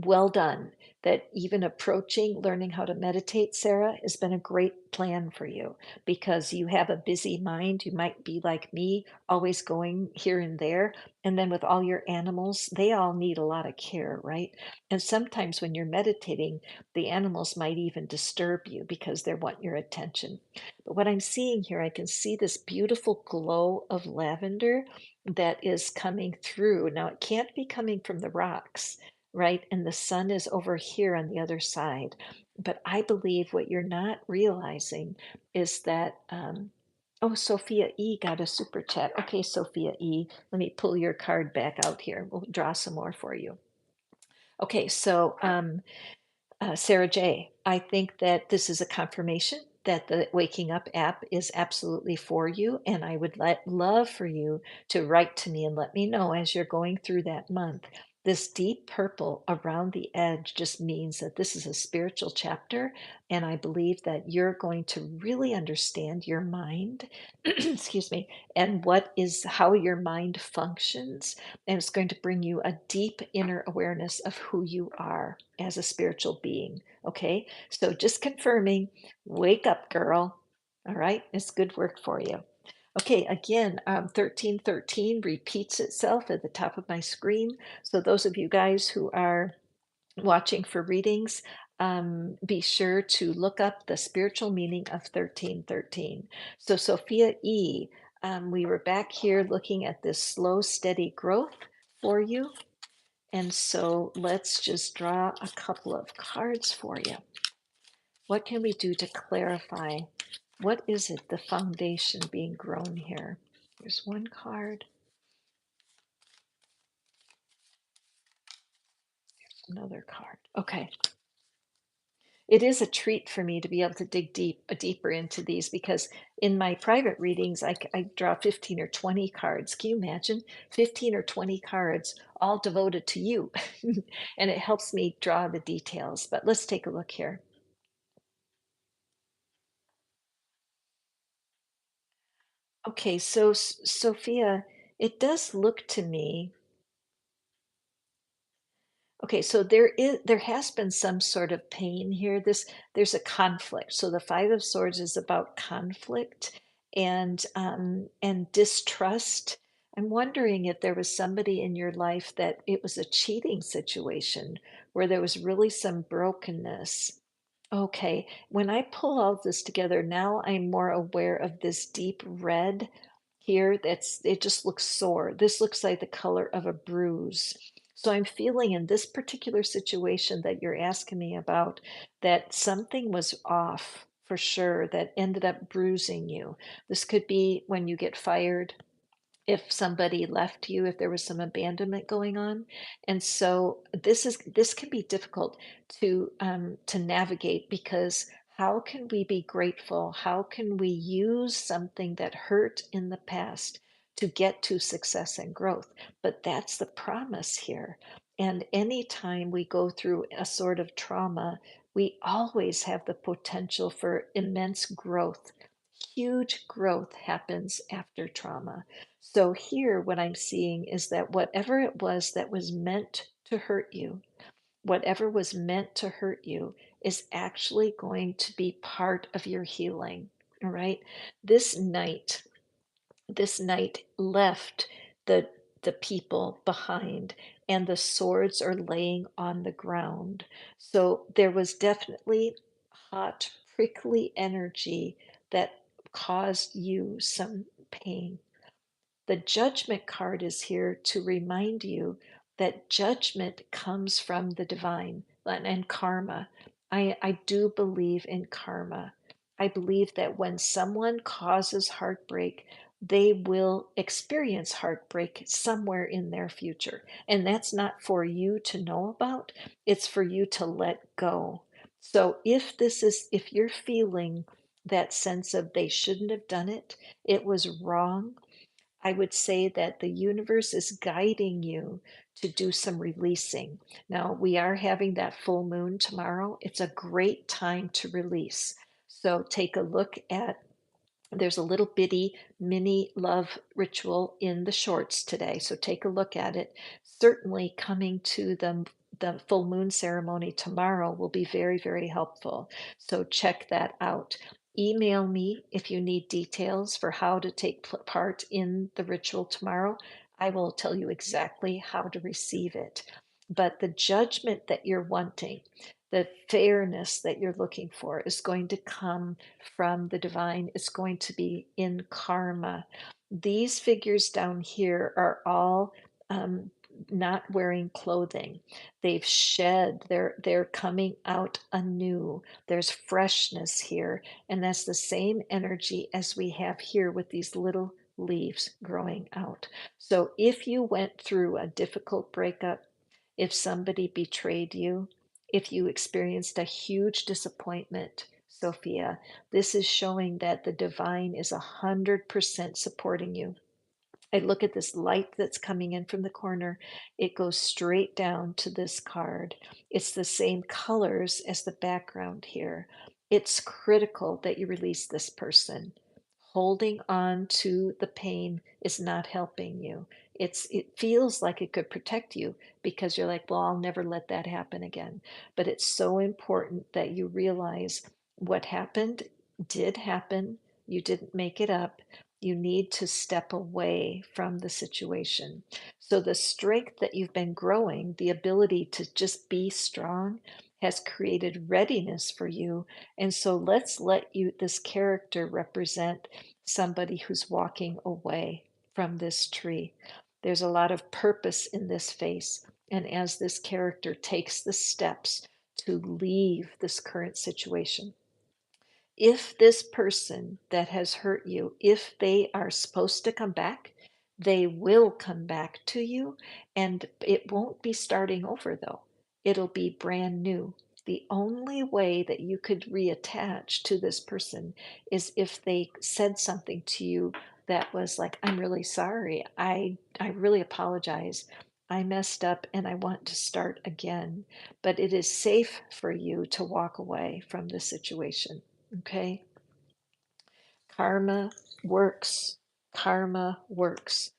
well done, that even approaching learning how to meditate, Sarah, has been a great plan for you because you have a busy mind. You might be like me, always going here and there. And then with all your animals, they all need a lot of care, right? And sometimes when you're meditating, the animals might even disturb you because they want your attention. But what I'm seeing here, I can see this beautiful glow of lavender that is coming through. Now, it can't be coming from the rocks, right? And the sun is over here on the other side. But I believe what you're not realizing is that, oh, Sophia E got a super chat. Okay, Sophia E, let me pull your card back out here. We'll draw some more for you. Okay, so Sarah J, I think that this is a confirmation that the Waking Up app is absolutely for you. And I would love for you to write to me and let me know as you're going through that month. This deep purple around the edge just means that this is a spiritual chapter. And I believe that you're going to really understand your mind, excuse me, and how your mind functions, and it's going to bring you a deep inner awareness of who you are as a spiritual being. Okay, so just confirming, wake up, girl. All right, it's good work for you. Okay, again, 1313 repeats itself at the top of my screen. So those of you guys who are watching for readings, be sure to look up the spiritual meaning of 1313. So, Sophia E., we were back here looking at this slow, steady growth for you. And so let's just draw a couple of cards for you. What can we do to clarify? What is it, the foundation being grown here? There's one card. Another card. Okay. It is a treat for me to be able to dig deeper into these because in my private readings, I draw 15 or 20 cards. Can you imagine 15 or 20 cards all devoted to you? And it helps me draw the details. But let's take a look here. Okay, so Sophia, it does look to me. Okay, so there has been some sort of pain here. There's a conflict. So the Five of Swords is about conflict and distrust. I'm wondering if there was somebody in your life that it was a cheating situation where there was really some brokenness. Okay, when I pull all this together, now I'm more aware of this deep red here. It just looks sore. This looks like the color of a bruise. So I'm feeling in this particular situation that you're asking me about that something was off for sure that ended up bruising you. This could be when you get fired, if somebody left you, if there was some abandonment going on. And so this can be difficult to navigate because how can we be grateful? How can we use something that hurt in the past to get to success and growth? But that's the promise here. And anytime we go through a sort of trauma, we always have the potential for immense growth. Huge growth happens after trauma. So here, what I'm seeing is that whatever it was that was meant to hurt you, whatever was meant to hurt you, is actually going to be part of your healing. All right. This night, this night left the the people behind, and the swords are laying on the ground. So there was definitely hot, prickly energy that caused you some pain. The judgment card is here to remind you that judgment comes from the divine and karma. I do believe in karma. I believe that when someone causes heartbreak, they will experience heartbreak somewhere in their future. And that's not for you to know about, it's for you to let go. So if you're feeling that sense of they shouldn't have done it, it was wrong, I would say that the universe is guiding you to do some releasing. Now, we are having that full moon tomorrow. It's a great time to release. So take a look at there's a little bitty mini love ritual in the shorts today, so take a look at it. Certainly coming to the full moon ceremony tomorrow will be very, very helpful. So check that out. Email me if you need details for how to take part in the ritual tomorrow. I will tell you exactly how to receive it. But the judgment that you're wanting, the fairness that you're looking for is going to come from the divine. It's going to be in karma. These figures down here are all not wearing clothing. They've shed, they're coming out anew. There's freshness here, and that's the same energy as we have here with these little leaves growing out. So if you went through a difficult breakup, if somebody betrayed you, if you experienced a huge disappointment, Sophia, this is showing that the divine is 100% supporting you. I look at this light that's coming in from the corner. It goes straight down to this card. It's the same colors as the background here. It's critical that you release this person. Holding on to the pain is not helping you. It feels like it could protect you because you're like, well, I'll never let that happen again. But it's so important that you realize what happened did happen. You didn't make it up. You need to step away from the situation. So, the strength that you've been growing, the ability to just be strong, has created readiness for you. And so, let's let this character represent somebody who's walking away from this tree. There's a lot of purpose in this face. And as this character takes the steps to leave this current situation, if this person that has hurt you, if they are supposed to come back, they will come back to you, and it won't be starting over though. It'll be brand new. The only way that you could reattach to this person is if they said something to you that was like, I'm really sorry. I really apologize. I messed up and I want to start again. But it is safe for you to walk away from this situation. Okay? Karma works. Karma works.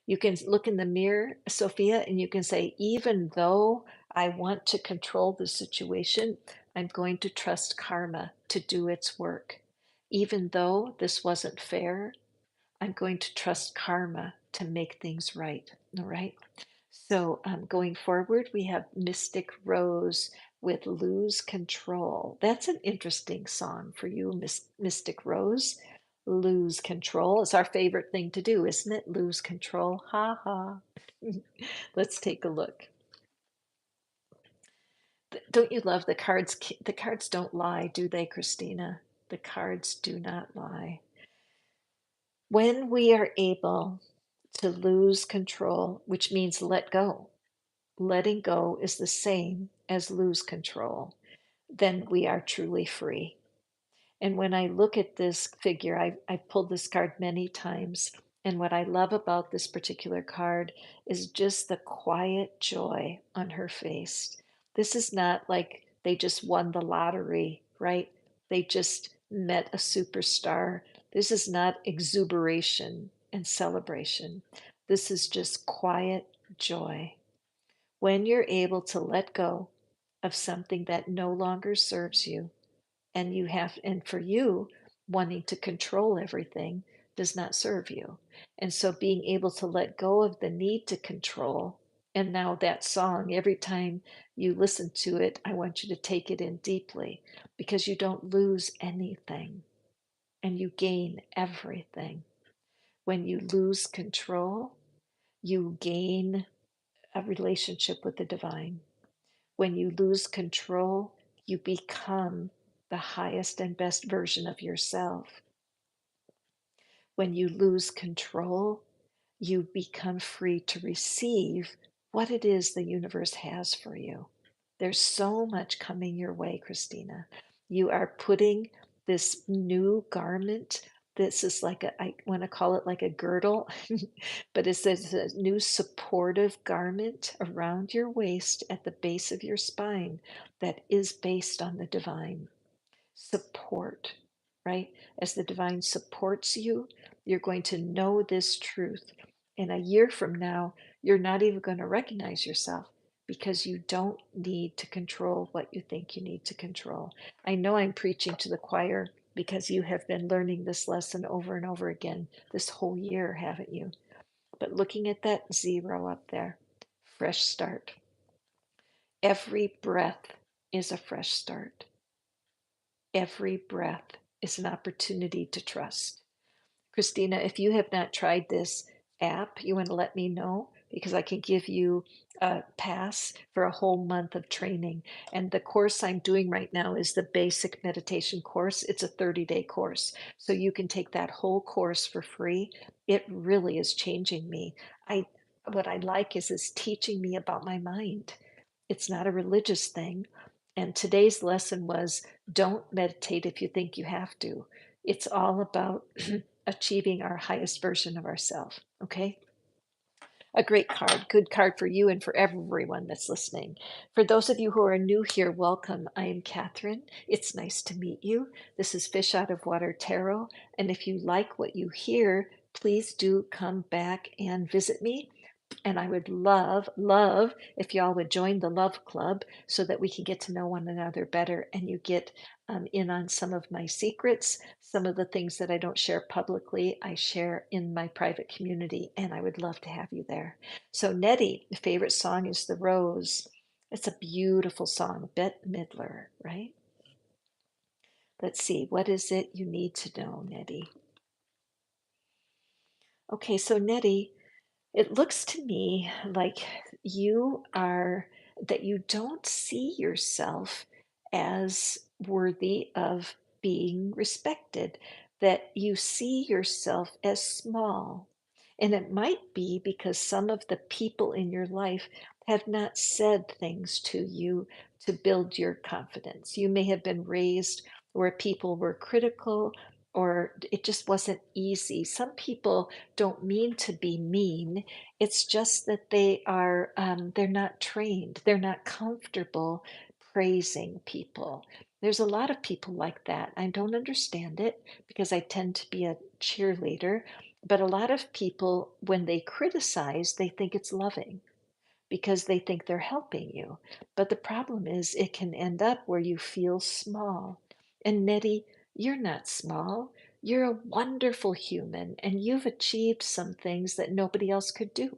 You can look in the mirror, Sophia, and you can say, even though I want to control the situation, I'm going to trust karma to do its work. Even though this wasn't fair, I'm going to trust karma to make things right. All right. So going forward, we have Mystic Rose with Lose Control. That's an interesting song for you, Mystic Rose. Lose control. It's our favorite thing to do, isn't it? Lose control. Ha ha. Let's take a look. Don't you love the cards? The cards don't lie, do they, Christina? The cards do not lie. When we are able to lose control, which means let go, letting go is the same as lose control, then we are truly free. And when I look at this figure, I've pulled this card many times. And what I love about this particular card is just the quiet joy on her face. This is not like they just won the lottery, right? They just met a superstar. This is not exuberation and celebration. This is just quiet joy. When you're able to let go of something that no longer serves you, and for you, wanting to control everything does not serve you. And so being able to let go of the need to control, and now that song, every time you listen to it, I want you to take it in deeply because you don't lose anything and you gain everything. When you lose control, you gain a relationship with the divine. When you lose control, you become the highest and best version of yourself. When you lose control, you become free to receive what it is the universe has for you. There's so much coming your way, Christina. You are putting this new garment. This is like I want to call it like a girdle, but it's a new supportive garment around your waist at the base of your spine that is based on the divine support, right? As the divine supports you, you're going to know this truth. And a year from now, you're not even going to recognize yourself because you don't need to control what you think you need to control. I know I'm preaching to the choir because you have been learning this lesson over and over again this whole year, haven't you? But looking at that zero up there, fresh start. Every breath is a fresh start. Every breath is an opportunity to trust. Christina, if you have not tried this app, you want to let me know because I can give you a pass for a whole month of training. And the course I'm doing right now is the basic meditation course. It's a 30-day course. So you can take that whole course for free. It really is changing me. I what I like is it's teaching me about my mind. It's not a religious thing. And today's lesson was don't meditate if you think you have to. It's all about achieving our highest version of ourselves. Okay. A great card, good card for you and for everyone that's listening. For those of you who are new here, welcome. I am Catherine. It's nice to meet you. This is Fish Out of Water Tarot. And if you like what you hear, please do come back and visit me. And I would love if y'all would join the Love Club so that we can get to know one another better and you get in on some of my secrets, some of the things that I don't share publicly, I share in my private community, and I would love to have you there. So, Nettie, the favorite song is The Rose. It's a beautiful song, Bette Midler, right? Let's see, what is it you need to know, Nettie? Okay, so Nettie, it looks to me like that you don't see yourself as worthy of being respected, that you see yourself as small. And it might be because some of the people in your life have not said things to you to build your confidence. You may have been raised where people were critical or it just wasn't easy. Some people don't mean to be mean. It's just that they're not trained. They're not comfortable praising people. There's a lot of people like that. I don't understand it because I tend to be a cheerleader, but a lot of people, when they criticize, they think it's loving because they think they're helping you. But the problem is, it can end up where you feel small. And Nettie, you're not small. You're a wonderful human, and you've achieved some things that nobody else could do.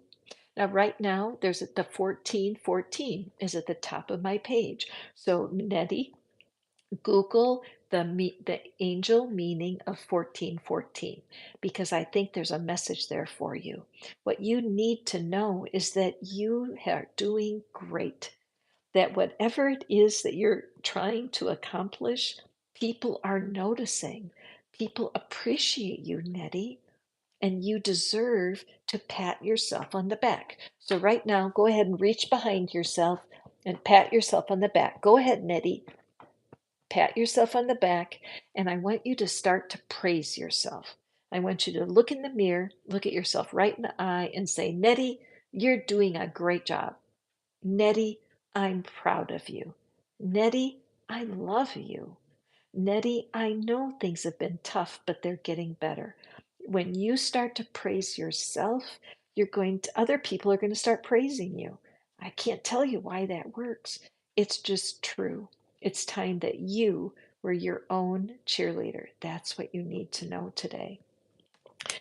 Now, right now, there's the 1414 is at the top of my page. So, Nettie, Google the angel meaning of 1414 because I think there's a message there for you. What you need to know is that you are doing great, that whatever it is that you're trying to accomplish, people are noticing. People appreciate you, Nettie, and you deserve to pat yourself on the back. So, right now, go ahead and reach behind yourself and pat yourself on the back. Go ahead, Nettie. Pat yourself on the back, and I want you to start to praise yourself. I want you to look in the mirror, look at yourself right in the eye, and say, Nettie, you're doing a great job. Nettie, I'm proud of you. Nettie, I love you. Nettie, I know things have been tough, but they're getting better. When you start to praise yourself, other people are going to start praising you. I can't tell you why that works. It's just true. It's time that you were your own cheerleader. That's what you need to know today.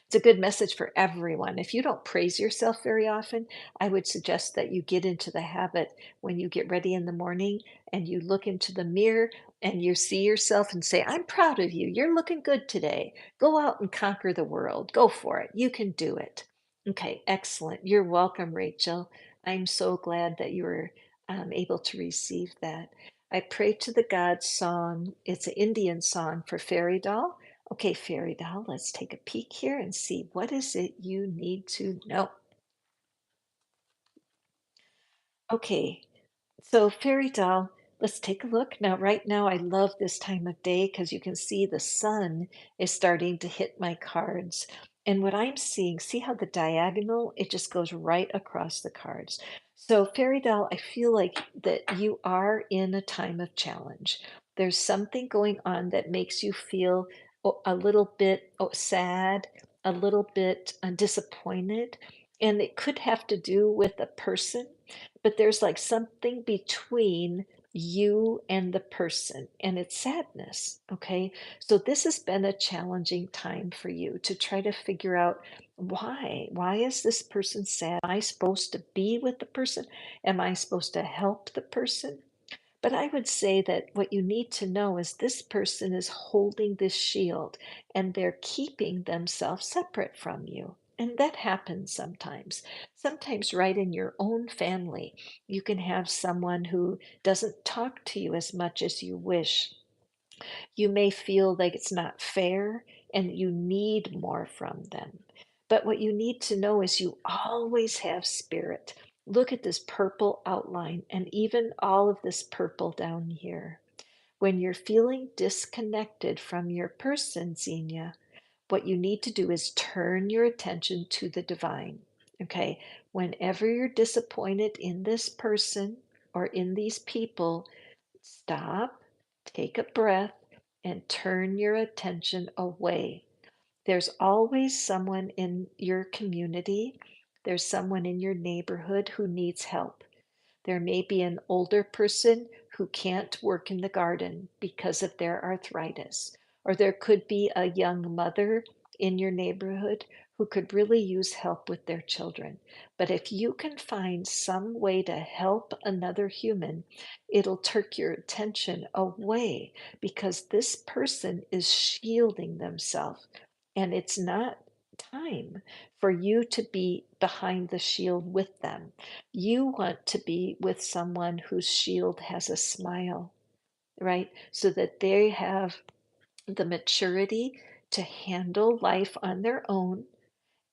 It's a good message for everyone. If you don't praise yourself very often, I would suggest that you get into the habit when you get ready in the morning and you look into the mirror and you see yourself and say, I'm proud of you. You're looking good today. Go out and conquer the world. Go for it. You can do it. Okay, excellent. You're welcome, Rachel. I'm so glad that you were able to receive that. I pray to the God song. It's an Indian song for Fairy Doll. Okay, Fairy Doll, let's take a peek here and see what is it you need to know. Okay, so Fairy Doll, let's take a look. Now, right now, I love this time of day because you can see the sun is starting to hit my cards. And what I'm seeing, see how the diagonal, it just goes right across the cards. So Fairy Doll, I feel like that you are in a time of challenge. There's something going on that makes you feel a little bit sad, a little bit disappointed. And it could have to do with a person, but there's like something between you and the person, and it's sadness. Okay, so this has been a challenging time for you to try to figure out why is this person sad? Am I supposed to be with the person? Am I supposed to help the person? But I would say that what you need to know is this person is holding this shield and they're keeping themselves separate from you. And that happens sometimes. Sometimes, right in your own family, you can have someone who doesn't talk to you as much as you wish. You may feel like it's not fair and you need more from them. But what you need to know is you always have spirit. Look at this purple outline and even all of this purple down here. When you're feeling disconnected from your person, Xenia, what you need to do is turn your attention to the divine. Okay, whenever you're disappointed in this person or in these people, stop, take a breath, and turn your attention away. There's always someone in your community, there's someone in your neighborhood who needs help. There may be an older person who can't work in the garden because of their arthritis, or there could be a young mother in your neighborhood who could really use help with their children. But if you can find some way to help another human, it'll take your attention away because this person is shielding themselves. And it's not time for you to be behind the shield with them. You want to be with someone whose shield has a smile, right? So that they have the maturity to handle life on their own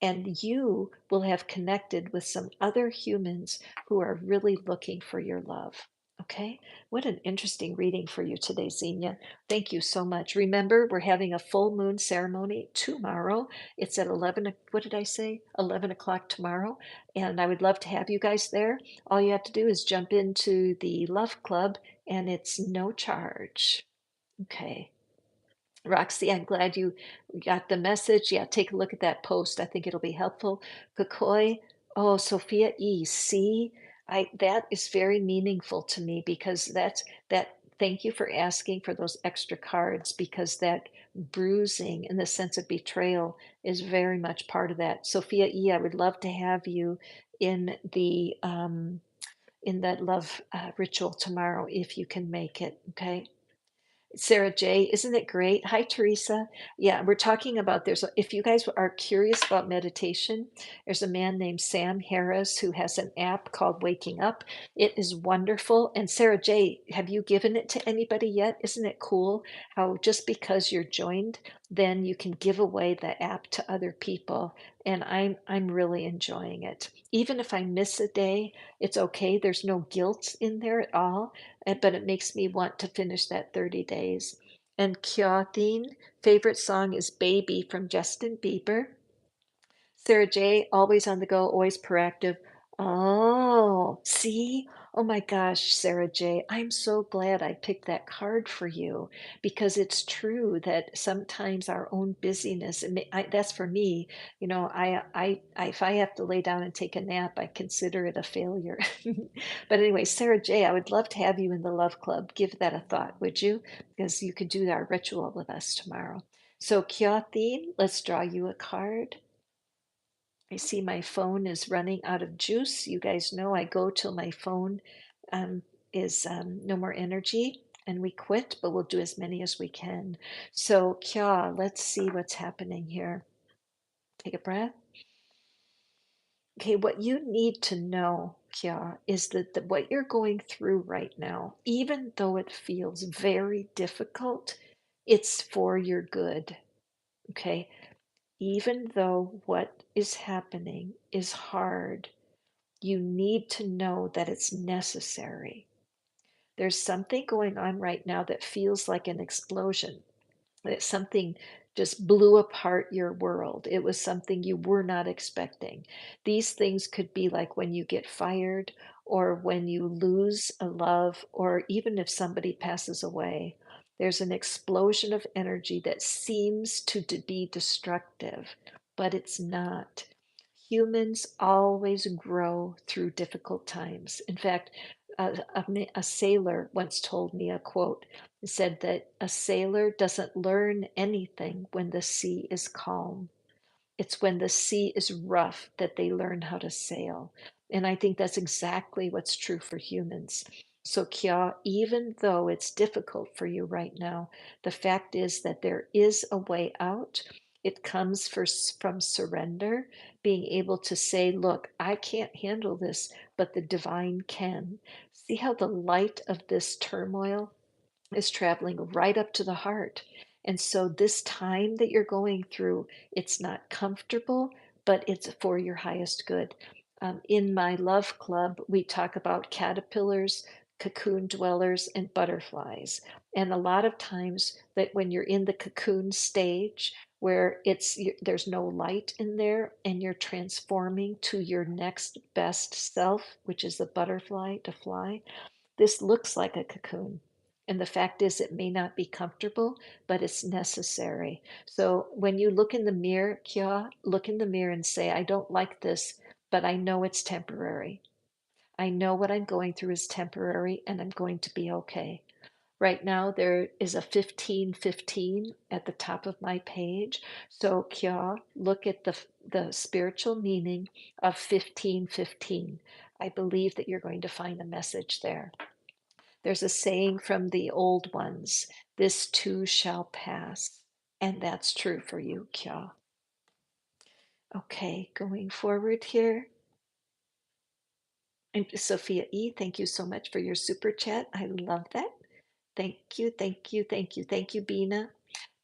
and you will have connected with some other humans who are really looking for your love. Okay, what an interesting reading for you today, Xenia. Thank you so much. Remember, we're having a full moon ceremony tomorrow. It's at 11, what did I say? 11 o'clock tomorrow. And I would love to have you guys there. All you have to do is jump into the Love Club, and it's no charge. Okay. Roxy, I'm glad you got the message. Yeah, take a look at that post. I think it'll be helpful. Kakoi, oh, Sophia E. See, that is very meaningful to me because that. Thank you for asking for those extra cards because that bruising and the sense of betrayal is very much part of that. Sophia E. I would love to have you in the in that love ritual tomorrow if you can make it. Okay. Sarah J, isn't it great? Hi, Teresa. Yeah, we're talking about if you guys are curious about meditation, there's a man named Sam Harris who has an app called Waking Up. It is wonderful. And Sarah J, have you given it to anybody yet? Isn't it cool how just because you're joined, then you can give away the app to other people? And I'm really enjoying it. Even if I miss a day, it's okay. There's no guilt in there at all, but it makes me want to finish that 30 days. And Kyatin, favorite song is Baby from Justin Bieber. Sarah J, always on the go, always proactive. Oh, see? Oh my gosh, Sarah J, I'm so glad I picked that card for you because it's true that sometimes our own busyness, and that's for me, if I have to lay down and take a nap, I consider it a failure. But anyway, Sarah J, I would love to have you in the Love Club. Give that a thought, would you? Because you could do our ritual with us tomorrow. So, Kyatin, let's draw you a card. I see my phone is running out of juice. You guys know I go till my phone um, is no more energy and we quit, but we'll do as many as we can. So, Kya, let's see what's happening here. Take a breath. Okay, what you need to know, Kya, is that what you're going through right now, even though it feels very difficult, it's for your good. Okay, even though what is happening is hard, you need to know that it's necessary. There's something going on right now that feels like an explosion, that something just blew apart your world. It was something you were not expecting. These things could be like when you get fired, or when you lose a love, or even if somebody passes away. There's an explosion of energy that seems to be destructive, but it's not. Humans always grow through difficult times. In fact, a sailor once told me a quote. It said that a sailor doesn't learn anything when the sea is calm. It's when the sea is rough that they learn how to sail. And I think that's exactly what's true for humans. So, Kya, even though it's difficult for you right now, the fact is that there is a way out. It comes from surrender, being able to say, look, I can't handle this, but the divine can. See how the light of this turmoil is traveling right up to the heart. And so, this time that you're going through, it's not comfortable, but it's for your highest good. In my love club, we talk about caterpillars, cocoon dwellers, and butterflies. And a lot of times, that when you're in the cocoon stage, where there's no light in there, and you're transforming to your next best self, which is the butterfly to fly, this looks like a cocoon. And the fact is, it may not be comfortable, but it's necessary. So when you look in the mirror, Kya, look in the mirror and say, I don't like this, but I know it's temporary. I know what I'm going through is temporary and I'm going to be okay. Right now, there is a 1515 at the top of my page. So, Kya, look at the spiritual meaning of 1515. I believe that you're going to find a message there. There's a saying from the old ones, this too shall pass. And that's true for you, Kya. Okay, going forward here. And Sophia E., thank you so much for your super chat. I love that. Thank you, thank you, thank you, thank you, Bina.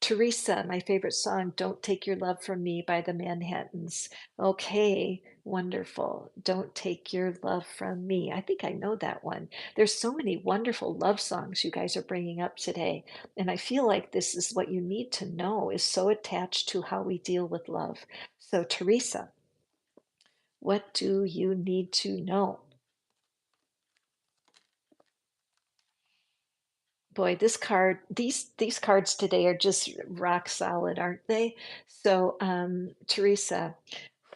Teresa, my favorite song, Don't Take Your Love From Me by the Manhattans. Okay, wonderful. Don't Take Your Love From Me. I think I know that one. There's so many wonderful love songs you guys are bringing up today. And I feel like this is what you need to know is so attached to how we deal with love. So, Teresa, what do you need to know? Boy, these cards today are just rock solid, aren't they? So, Teresa,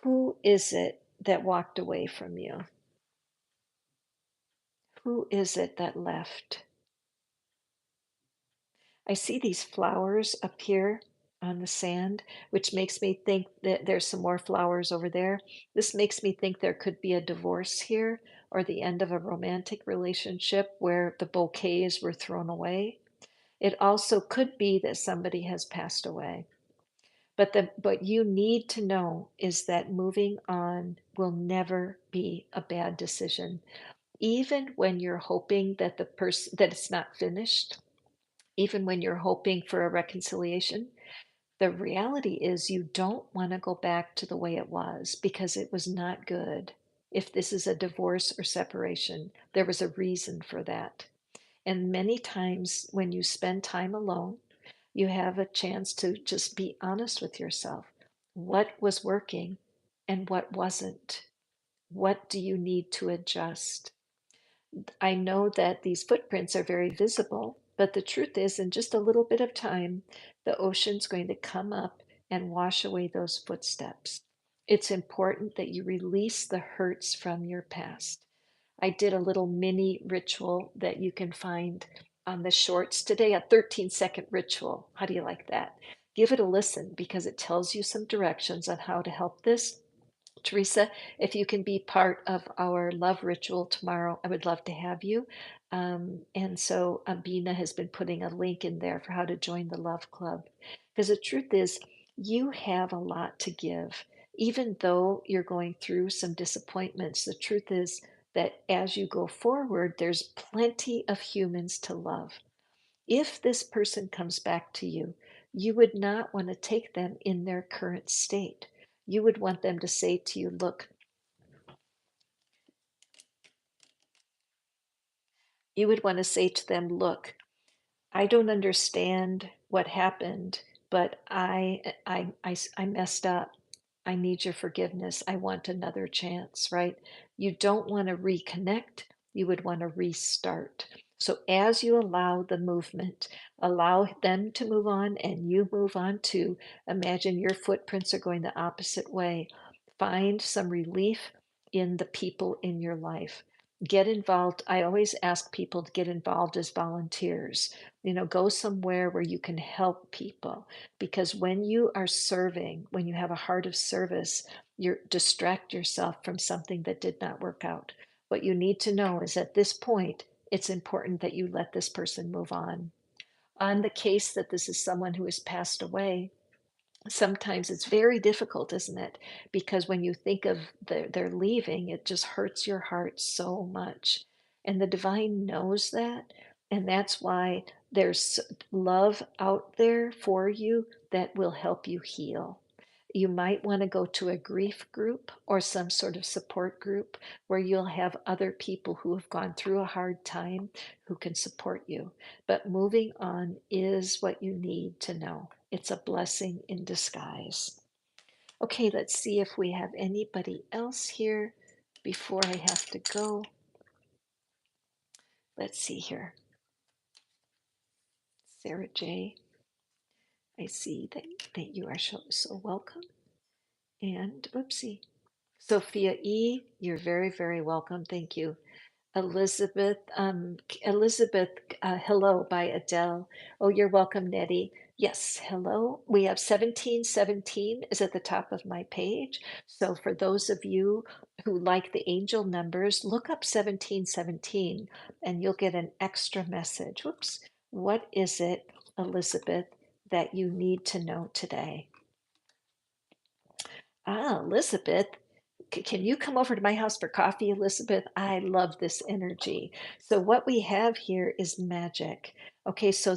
who is it that walked away from you? Who is it that left? I see these flowers up here on the sand, which makes me think that there's some more flowers over there. This makes me think there could be a divorce here or the end of a romantic relationship where the bouquets were thrown away. It also could be that somebody has passed away. But you need to know is that moving on will never be a bad decision. Even when you're hoping that the person that it's not finished, even when you're hoping for a reconciliation, the reality is you don't want to go back to the way it was because it was not good. If this is a divorce or separation, there was a reason for that. And many times when you spend time alone, you have a chance to just be honest with yourself. What was working and what wasn't? What do you need to adjust? I know that these footprints are very visible, but the truth is, in just a little bit of time, the ocean's going to come up and wash away those footsteps. It's important that you release the hurts from your past. I did a little mini ritual that you can find on the shorts today, a 13-second ritual. How do you like that? Give it a listen because it tells you some directions on how to help this. Teresa, if you can be part of our love ritual tomorrow, I would love to have you. And so Bina has been putting a link in there for how to join the Love Club. Because the truth is, you have a lot to give. Even though you're going through some disappointments, the truth is that as you go forward, there's plenty of humans to love. If this person comes back to you, you would not want to take them in their current state. You would want them to say to you, look, you would want to say to them, look, I don't understand what happened, but I messed up. I need your forgiveness. I want another chance, right? You don't want to reconnect. You would want to restart. So as you allow the movement, allow them to move on and you move on too. Imagine your footprints are going the opposite way. Find some relief in the people in your life. Get involved. I always ask people to get involved as volunteers. Go somewhere where you can help people because when you are serving, when you have a heart of service, you distract yourself from something that did not work out. What you need to know is at this point, it's important that you let this person move on. On the case that this is someone who has passed away, sometimes it's very difficult, isn't it? Because when you think of their leaving, it just hurts your heart so much. And the divine knows that. And that's why there's love out there for you that will help you heal. You might want to go to a grief group or some sort of support group where you'll have other people who have gone through a hard time who can support you. But moving on is what you need to know. It's a blessing in disguise. Okay, let's see if we have anybody else here before I have to go. Let's see here. Sarah J. I see that you are so welcome. And whoopsie. Sophia E., you're very, very welcome. Thank you. Elizabeth, hello by Adele. Oh, you're welcome, Nettie. Yes, hello. We have 1717 is at the top of my page. So for those of you who like the angel numbers, look up 1717 and you'll get an extra message. Whoops. What is it, Elizabeth, that you need to know today? Ah, Elizabeth, can you come over to my house for coffee, Elizabeth? I love this energy. So, what we have here is magic. Okay, so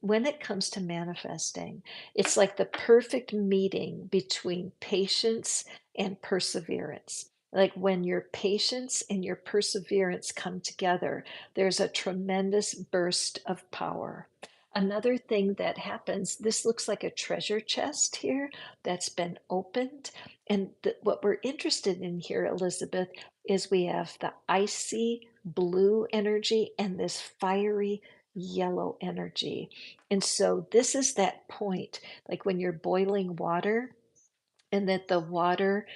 when it comes to manifesting, it's like the perfect meeting between patience and perseverance. Like when your patience and your perseverance come together, there's a tremendous burst of power. Another thing that happens, this looks like a treasure chest here that's been opened. And what we're interested in here, Elizabeth, is we have the icy blue energy and this fiery yellow energy. And so this is that point, like when you're boiling water and that the water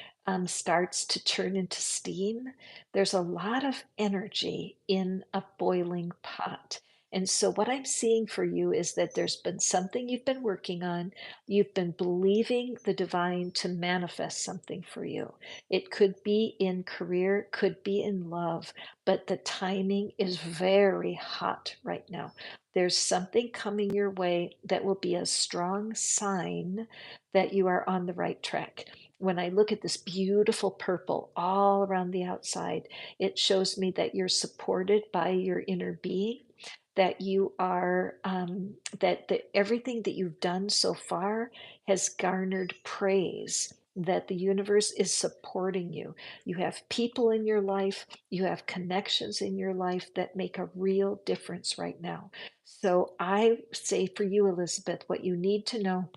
starts to turn into steam, there's a lot of energy in a boiling pot. And so, what I'm seeing for you is that there's been something you've been working on. You've been believing the divine to manifest something for you. It could be in career, could be in love, but the timing is very hot right now. There's something coming your way that will be a strong sign that you are on the right track. When I look at this beautiful purple all around the outside, it shows me that you're supported by your inner being, that you are, that everything that you've done so far has garnered praise, that the universe is supporting you. You have people in your life, you have connections in your life that make a real difference right now. So I say for you, Elizabeth, what you need to know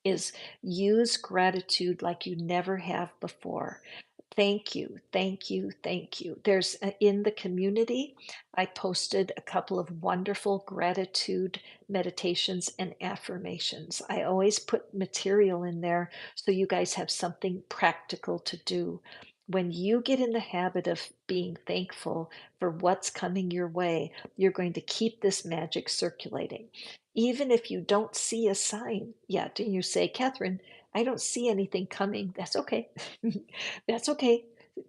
is use gratitude like you never have before. Thank you, thank you, thank you. There's in the community, I posted a couple of wonderful gratitude meditations and affirmations. I always put material in there so you guys have something practical to do. When you get in the habit of being thankful for what's coming your way, you're going to keep this magic circulating. Even if you don't see a sign yet, and you say, Catherine, I don't see anything coming, that's okay. That's okay.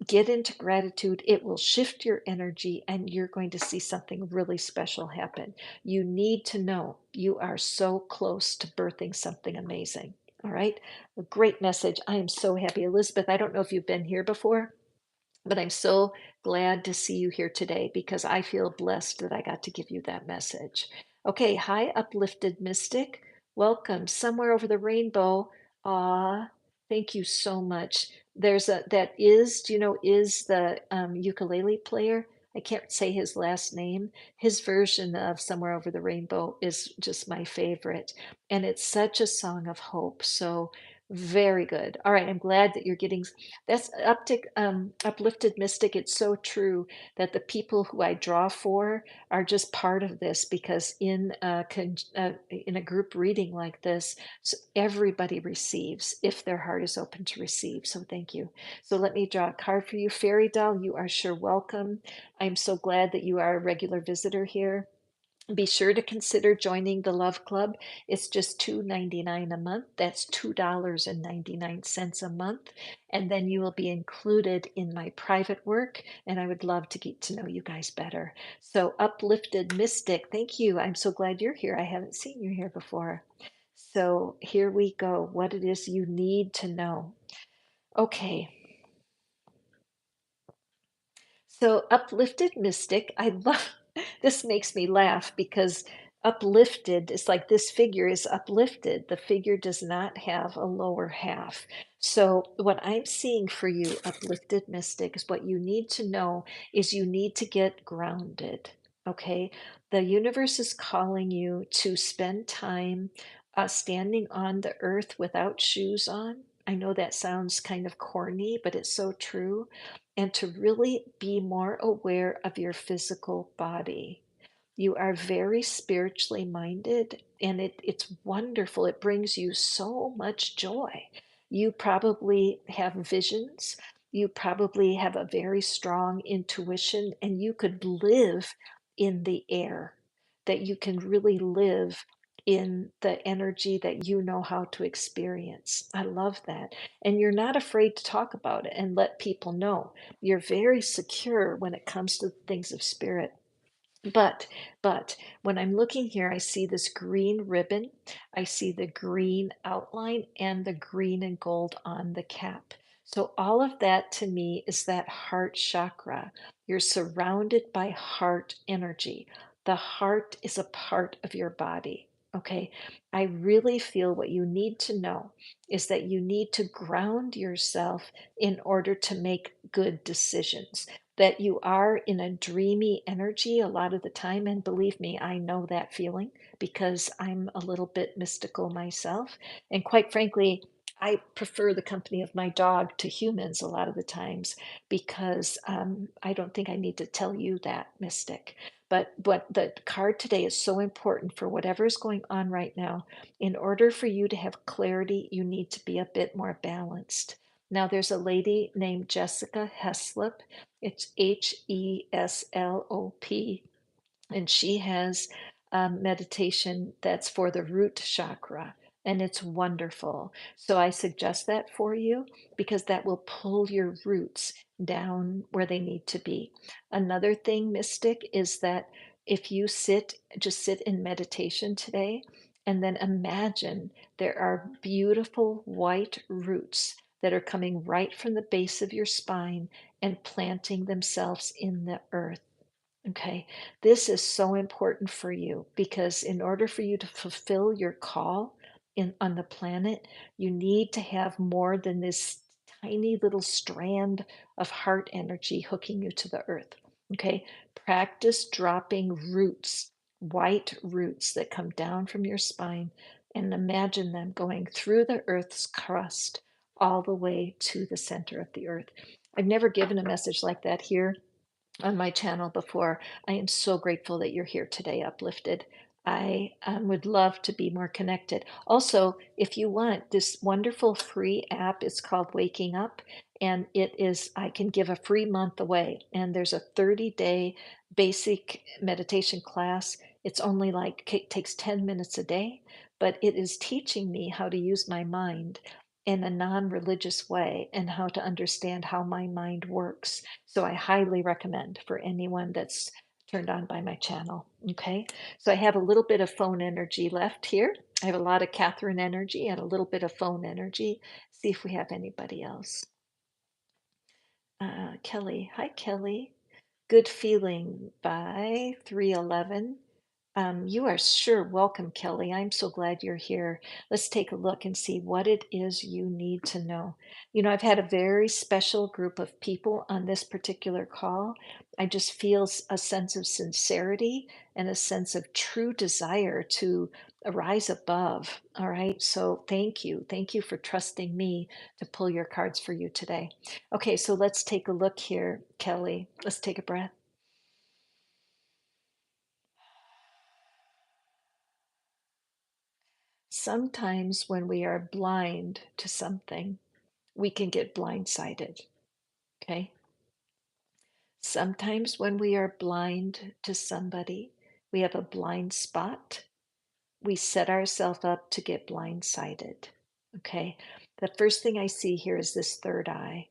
Get into gratitude. It will shift your energy and you're going to see something really special happen. You need to know you are so close to birthing something amazing. All right. A great message. I am so happy. Elizabeth, I don't know if you've been here before, but I'm so glad to see you here today because I feel blessed that I got to give you that message. Okay, hi, uplifted mystic. Welcome somewhere over the rainbow. Ah, thank you so much. There's a that is, do you know, is the ukulele player? I can't say his last name. His version of Somewhere Over the Rainbow is just my favorite. And it's such a song of hope. So very good. All right, I'm glad that you're getting that's uplifted mystic. It's so true that the people who I draw for are just part of this because in a group reading like this, so everybody receives if their heart is open to receive. So thank you. So let me draw a card for you, Fairy Doll. You are sure welcome. I'm so glad that you are a regular visitor here. Be sure to consider joining the Love Club. It's just $2.99 a month. That's $2.99 a month. And then you will be included in my private work. And I would love to get to know you guys better. So, Uplifted Mystic, thank you. I'm so glad you're here. I haven't seen you here before. So, here we go. What it is you need to know. Okay. So, uplifted mystic, I love this, makes me laugh because uplifted is like this figure is uplifted. The figure does not have a lower half. So, what I'm seeing for you, uplifted mystic, is what you need to know is you need to get grounded. Okay. The universe is calling you to spend time standing on the earth without shoes on. I know that sounds kind of corny, but it's so true, and to really be more aware of your physical body. You are very spiritually minded, and it's wonderful. It brings you so much joy. You probably have visions. You probably have a very strong intuition, and you could live in the air, that you can really live in the energy that you know how to experience. I love that. And you're not afraid to talk about it and let people know. You're very secure when it comes to things of spirit. But but when I'm looking here, I see this green ribbon. I see the green outline and the green and gold on the cap. So all of that to me is that heart chakra. You're surrounded by heart energy. The heart is a part of your body. Okay. I really feel what you need to know is that you need to ground yourself in order to make good decisions. That you are in a dreamy energy a lot of the time. And believe me, I know that feeling because I'm a little bit mystical myself. And quite frankly, I prefer the company of my dog to humans a lot of the times because I don't think I need to tell you that, mystic. But what the card today is so important for whatever is going on right now. In order for you to have clarity, you need to be a bit more balanced. Now, there's a lady named Jessica Heslop. It's Heslop, and she has meditation that's for the root chakra, and it's wonderful. So I suggest that for you because that will pull your roots down where they need to be. Another thing, mystic, is that if you just sit in meditation today, and then imagine there are beautiful white roots that are coming right from the base of your spine and planting themselves in the earth. Okay, this is so important for you because in order for you to fulfill your call on the planet, you need to have more than this tiny little strand of heart energy hooking you to the earth. Okay, practice dropping roots, white roots that come down from your spine, and imagine them going through the earth's crust all the way to the center of the earth. I've never given a message like that here on my channel before. I am so grateful that you're here today, Uplifted. I would love to be more connected. Also, if you want this wonderful free app, it's called Waking Up, and I can give a free month away. And there's a 30-day basic meditation class. It's only like, it takes 10 minutes a day, but it is teaching me how to use my mind in a non religious way and how to understand how my mind works. So I highly recommend for anyone that's turned on by my channel. Okay. So I have a little bit of phone energy left here. I have a lot of Catherine energy and a little bit of phone energy. See if we have anybody else. Kelly. Hi, Kelly. Good Feeling by 311. You are sure welcome, Kelly. I'm so glad you're here. Let's take a look and see what it is you need to know. You know, I've had a very special group of people on this particular call. I just feel a sense of sincerity and a sense of true desire to rise above. All right. So thank you. Thank you for trusting me to pull your cards for you today. Okay. So let's take a look here, Kelly. Let's take a breath. Sometimes when we are blind to something, we can get blindsided. Okay. Sometimes when we are blind to somebody, we have a blind spot. We set ourselves up to get blindsided. Okay. The first thing I see here is this third eye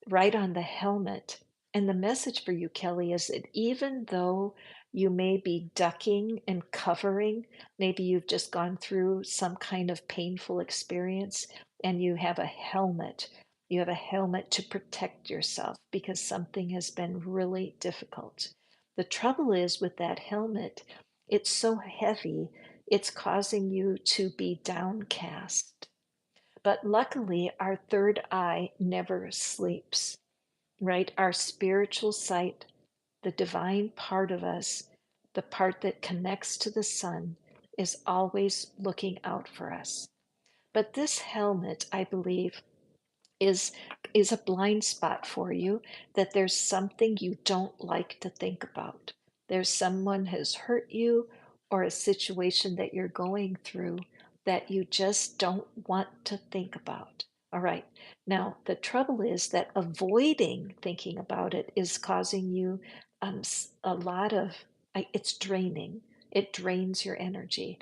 right on the helmet. And the message for you, Kelly, is that even though you may be ducking and covering, maybe you've just gone through some kind of painful experience and you have a helmet. You have a helmet to protect yourself because something has been really difficult. The trouble is with that helmet, it's so heavy, it's causing you to be downcast. But luckily, our third eye never sleeps, right? Our spiritual sight, the divine part of us, the part that connects to the sun, is always looking out for us. But this helmet, I believe, is is a blind spot for you, that there's something you don't like to think about. There's someone has hurt you or a situation that you're going through that you just don't want to think about. All right. Now, the trouble is that avoiding thinking about it is causing you a lot of, it's draining. It drains your energy.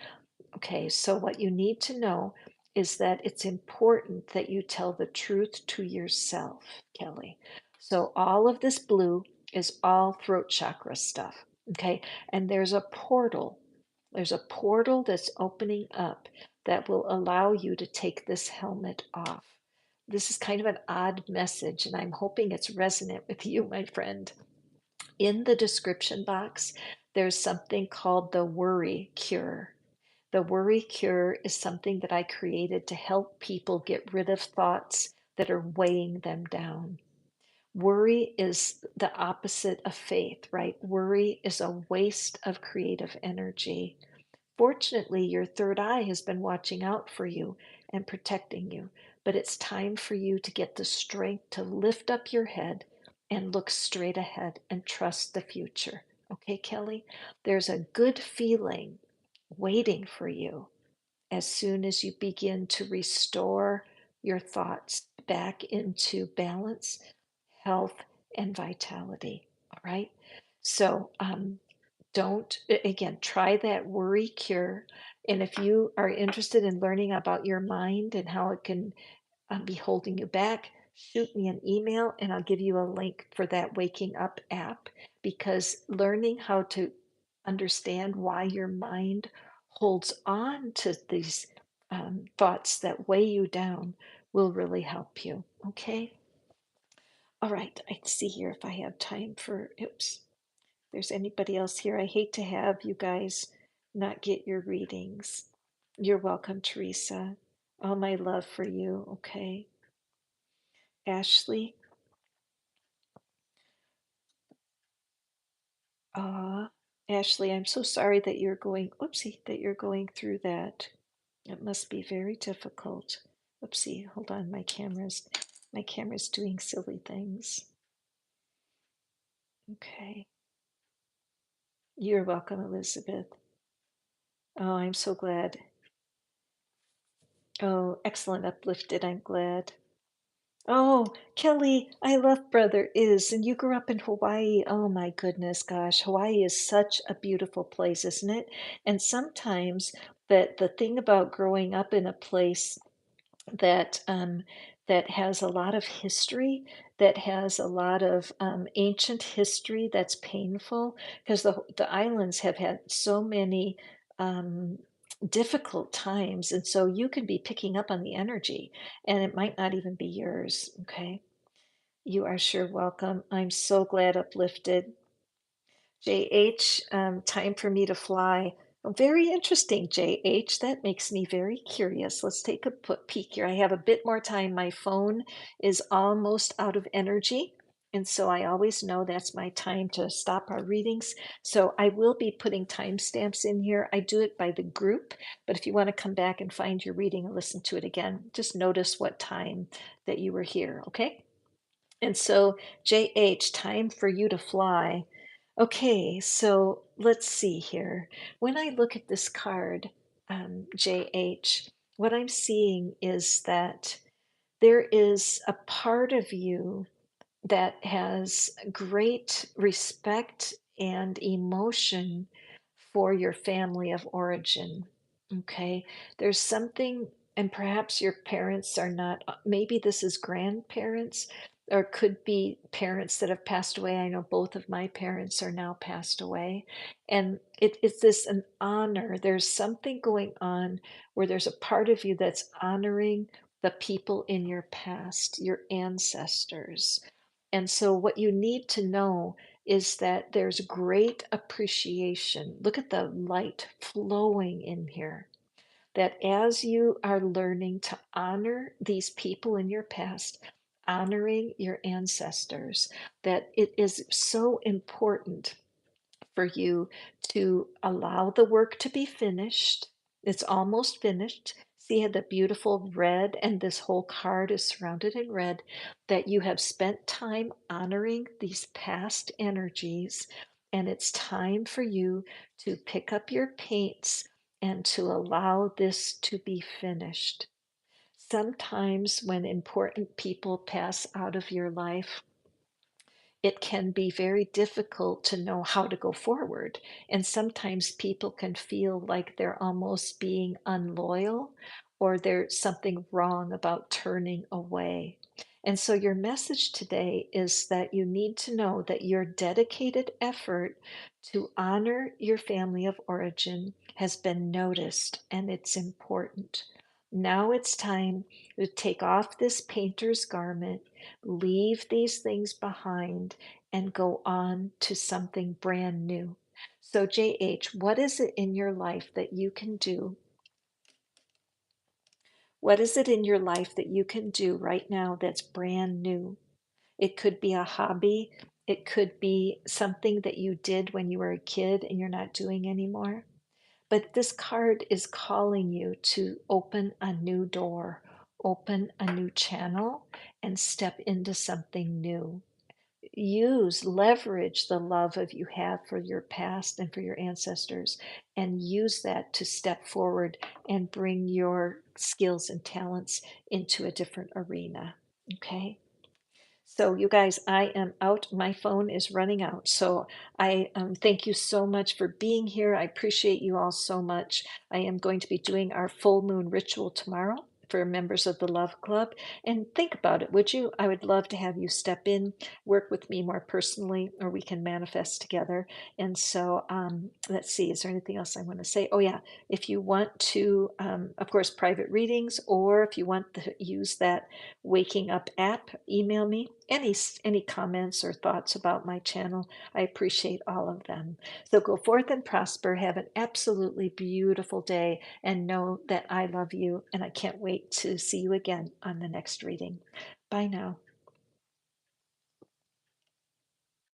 Okay, so what you need to know is that it's important that you tell the truth to yourself, Kelly. So all of this blue is all throat chakra stuff. Okay, and there's a portal. There's a portal that's opening up that will allow you to take this helmet off. This is kind of an odd message, and I'm hoping it's resonant with you, my friend. In the description box, there's something called the worry cure, The worry cure is something that I created to help people get rid of thoughts that are weighing them down. Worry is the opposite of faith, right? Worry is a waste of creative energy. Fortunately, your third eye has been watching out for you and protecting you, but it's time for you to get the strength to lift up your head and look straight ahead and trust the future. Okay, Kelly? There's a good feeling waiting for you as soon as you begin to restore your thoughts back into balance, health, and vitality. All right. So, don't, again, try that worry cure. And if you are interested in learning about your mind and how it can be holding you back, shoot me an email and I'll give you a link for that Waking Up app, because learning how to understand why your mind holds on to these thoughts that weigh you down will really help you. Okay. All right. I see here if I have time for, oops, there's anybody else here. I hate to have you guys not get your readings. You're welcome, Teresa. All my love for you. Okay. Ashley, uh, Ashley, I'm so sorry that you're going, oopsie, that you're going through that. It must be very difficult. Oopsie, hold on, my camera's doing silly things. Okay. You're welcome, Elizabeth. Oh, I'm so glad. Oh, excellent, uplifted. I'm glad. Oh, Kelly, I love Brother Is, and you grew up in Hawaii. Oh my goodness, gosh, Hawaii is such a beautiful place, isn't it? And sometimes that the thing about growing up in a place that that has a lot of history, that has a lot of ancient history that's painful, because the islands have had so many um, difficult times, and so you can be picking up on the energy, and it might not even be yours. Okay, you are sure welcome. I'm so glad uplifted. JH, time for me to fly. Oh, very interesting, JH. That makes me very curious. Let's take a peek here. I have a bit more time. My phone is almost out of energy. And so I always know that's my time to stop our readings. So I will be putting timestamps in here. I do it by the group, but if you want to come back and find your reading and listen to it again, just notice what time that you were here, okay? And so, JH, time for you to fly. Okay, so let's see here. When I look at this card, JH, what I'm seeing is that there is a part of you that has great respect and emotion for your family of origin. Okay, there's something, and perhaps your parents are not, maybe this is grandparents or could be parents that have passed away. I know both of my parents are now passed away. And it's this an honor. There's something going on where there's a part of you that's honoring the people in your past, your ancestors. And so, what you need to know is that there's great appreciation. Look at the light flowing in here. That as you are learning to honor these people in your past, honoring your ancestors, that it is so important for you to allow the work to be finished. It's almost finished. See how the beautiful red, and this whole card is surrounded in red, that you have spent time honoring these past energies, and it's time for you to pick up your paints and to allow this to be finished. Sometimes when important people pass out of your life, it can be very difficult to know how to go forward. And sometimes people can feel like they're almost being unloyal, or there's something wrong about turning away. And so, your message today is that you need to know that your dedicated effort to honor your family of origin has been noticed, and it's important. Now it's time to take off this painter's garment, leave these things behind, and go on to something brand new. So, JH, what is it in your life that you can do What is it in your life that you can do right now that's brand new? It could be a hobby. It could be something that you did when you were a kid and you're not doing anymore. But this card is calling you to open a new door, open a new channel, and step into something new. Leverage the love of you have for your past and for your ancestors, and use that to step forward and bring your skills and talents into a different arena. Okay. So, you guys, I am out. My phone is running out. So, I thank you so much for being here. I appreciate you all so much. I am going to be doing our full moon ritual tomorrow for members of the Love Club. And think about it, would you? I would love to have you step in, work with me more personally, or we can manifest together. And so, let's see, is there anything else I want to say? Oh, yeah. If you want to, of course, private readings, or if you want to use that Waking Up app, email me any comments or thoughts about my channel. I appreciate all of them. So go forth and prosper. Have an absolutely beautiful day, and know that I love you, and I can't wait to see you again on the next reading. Bye now.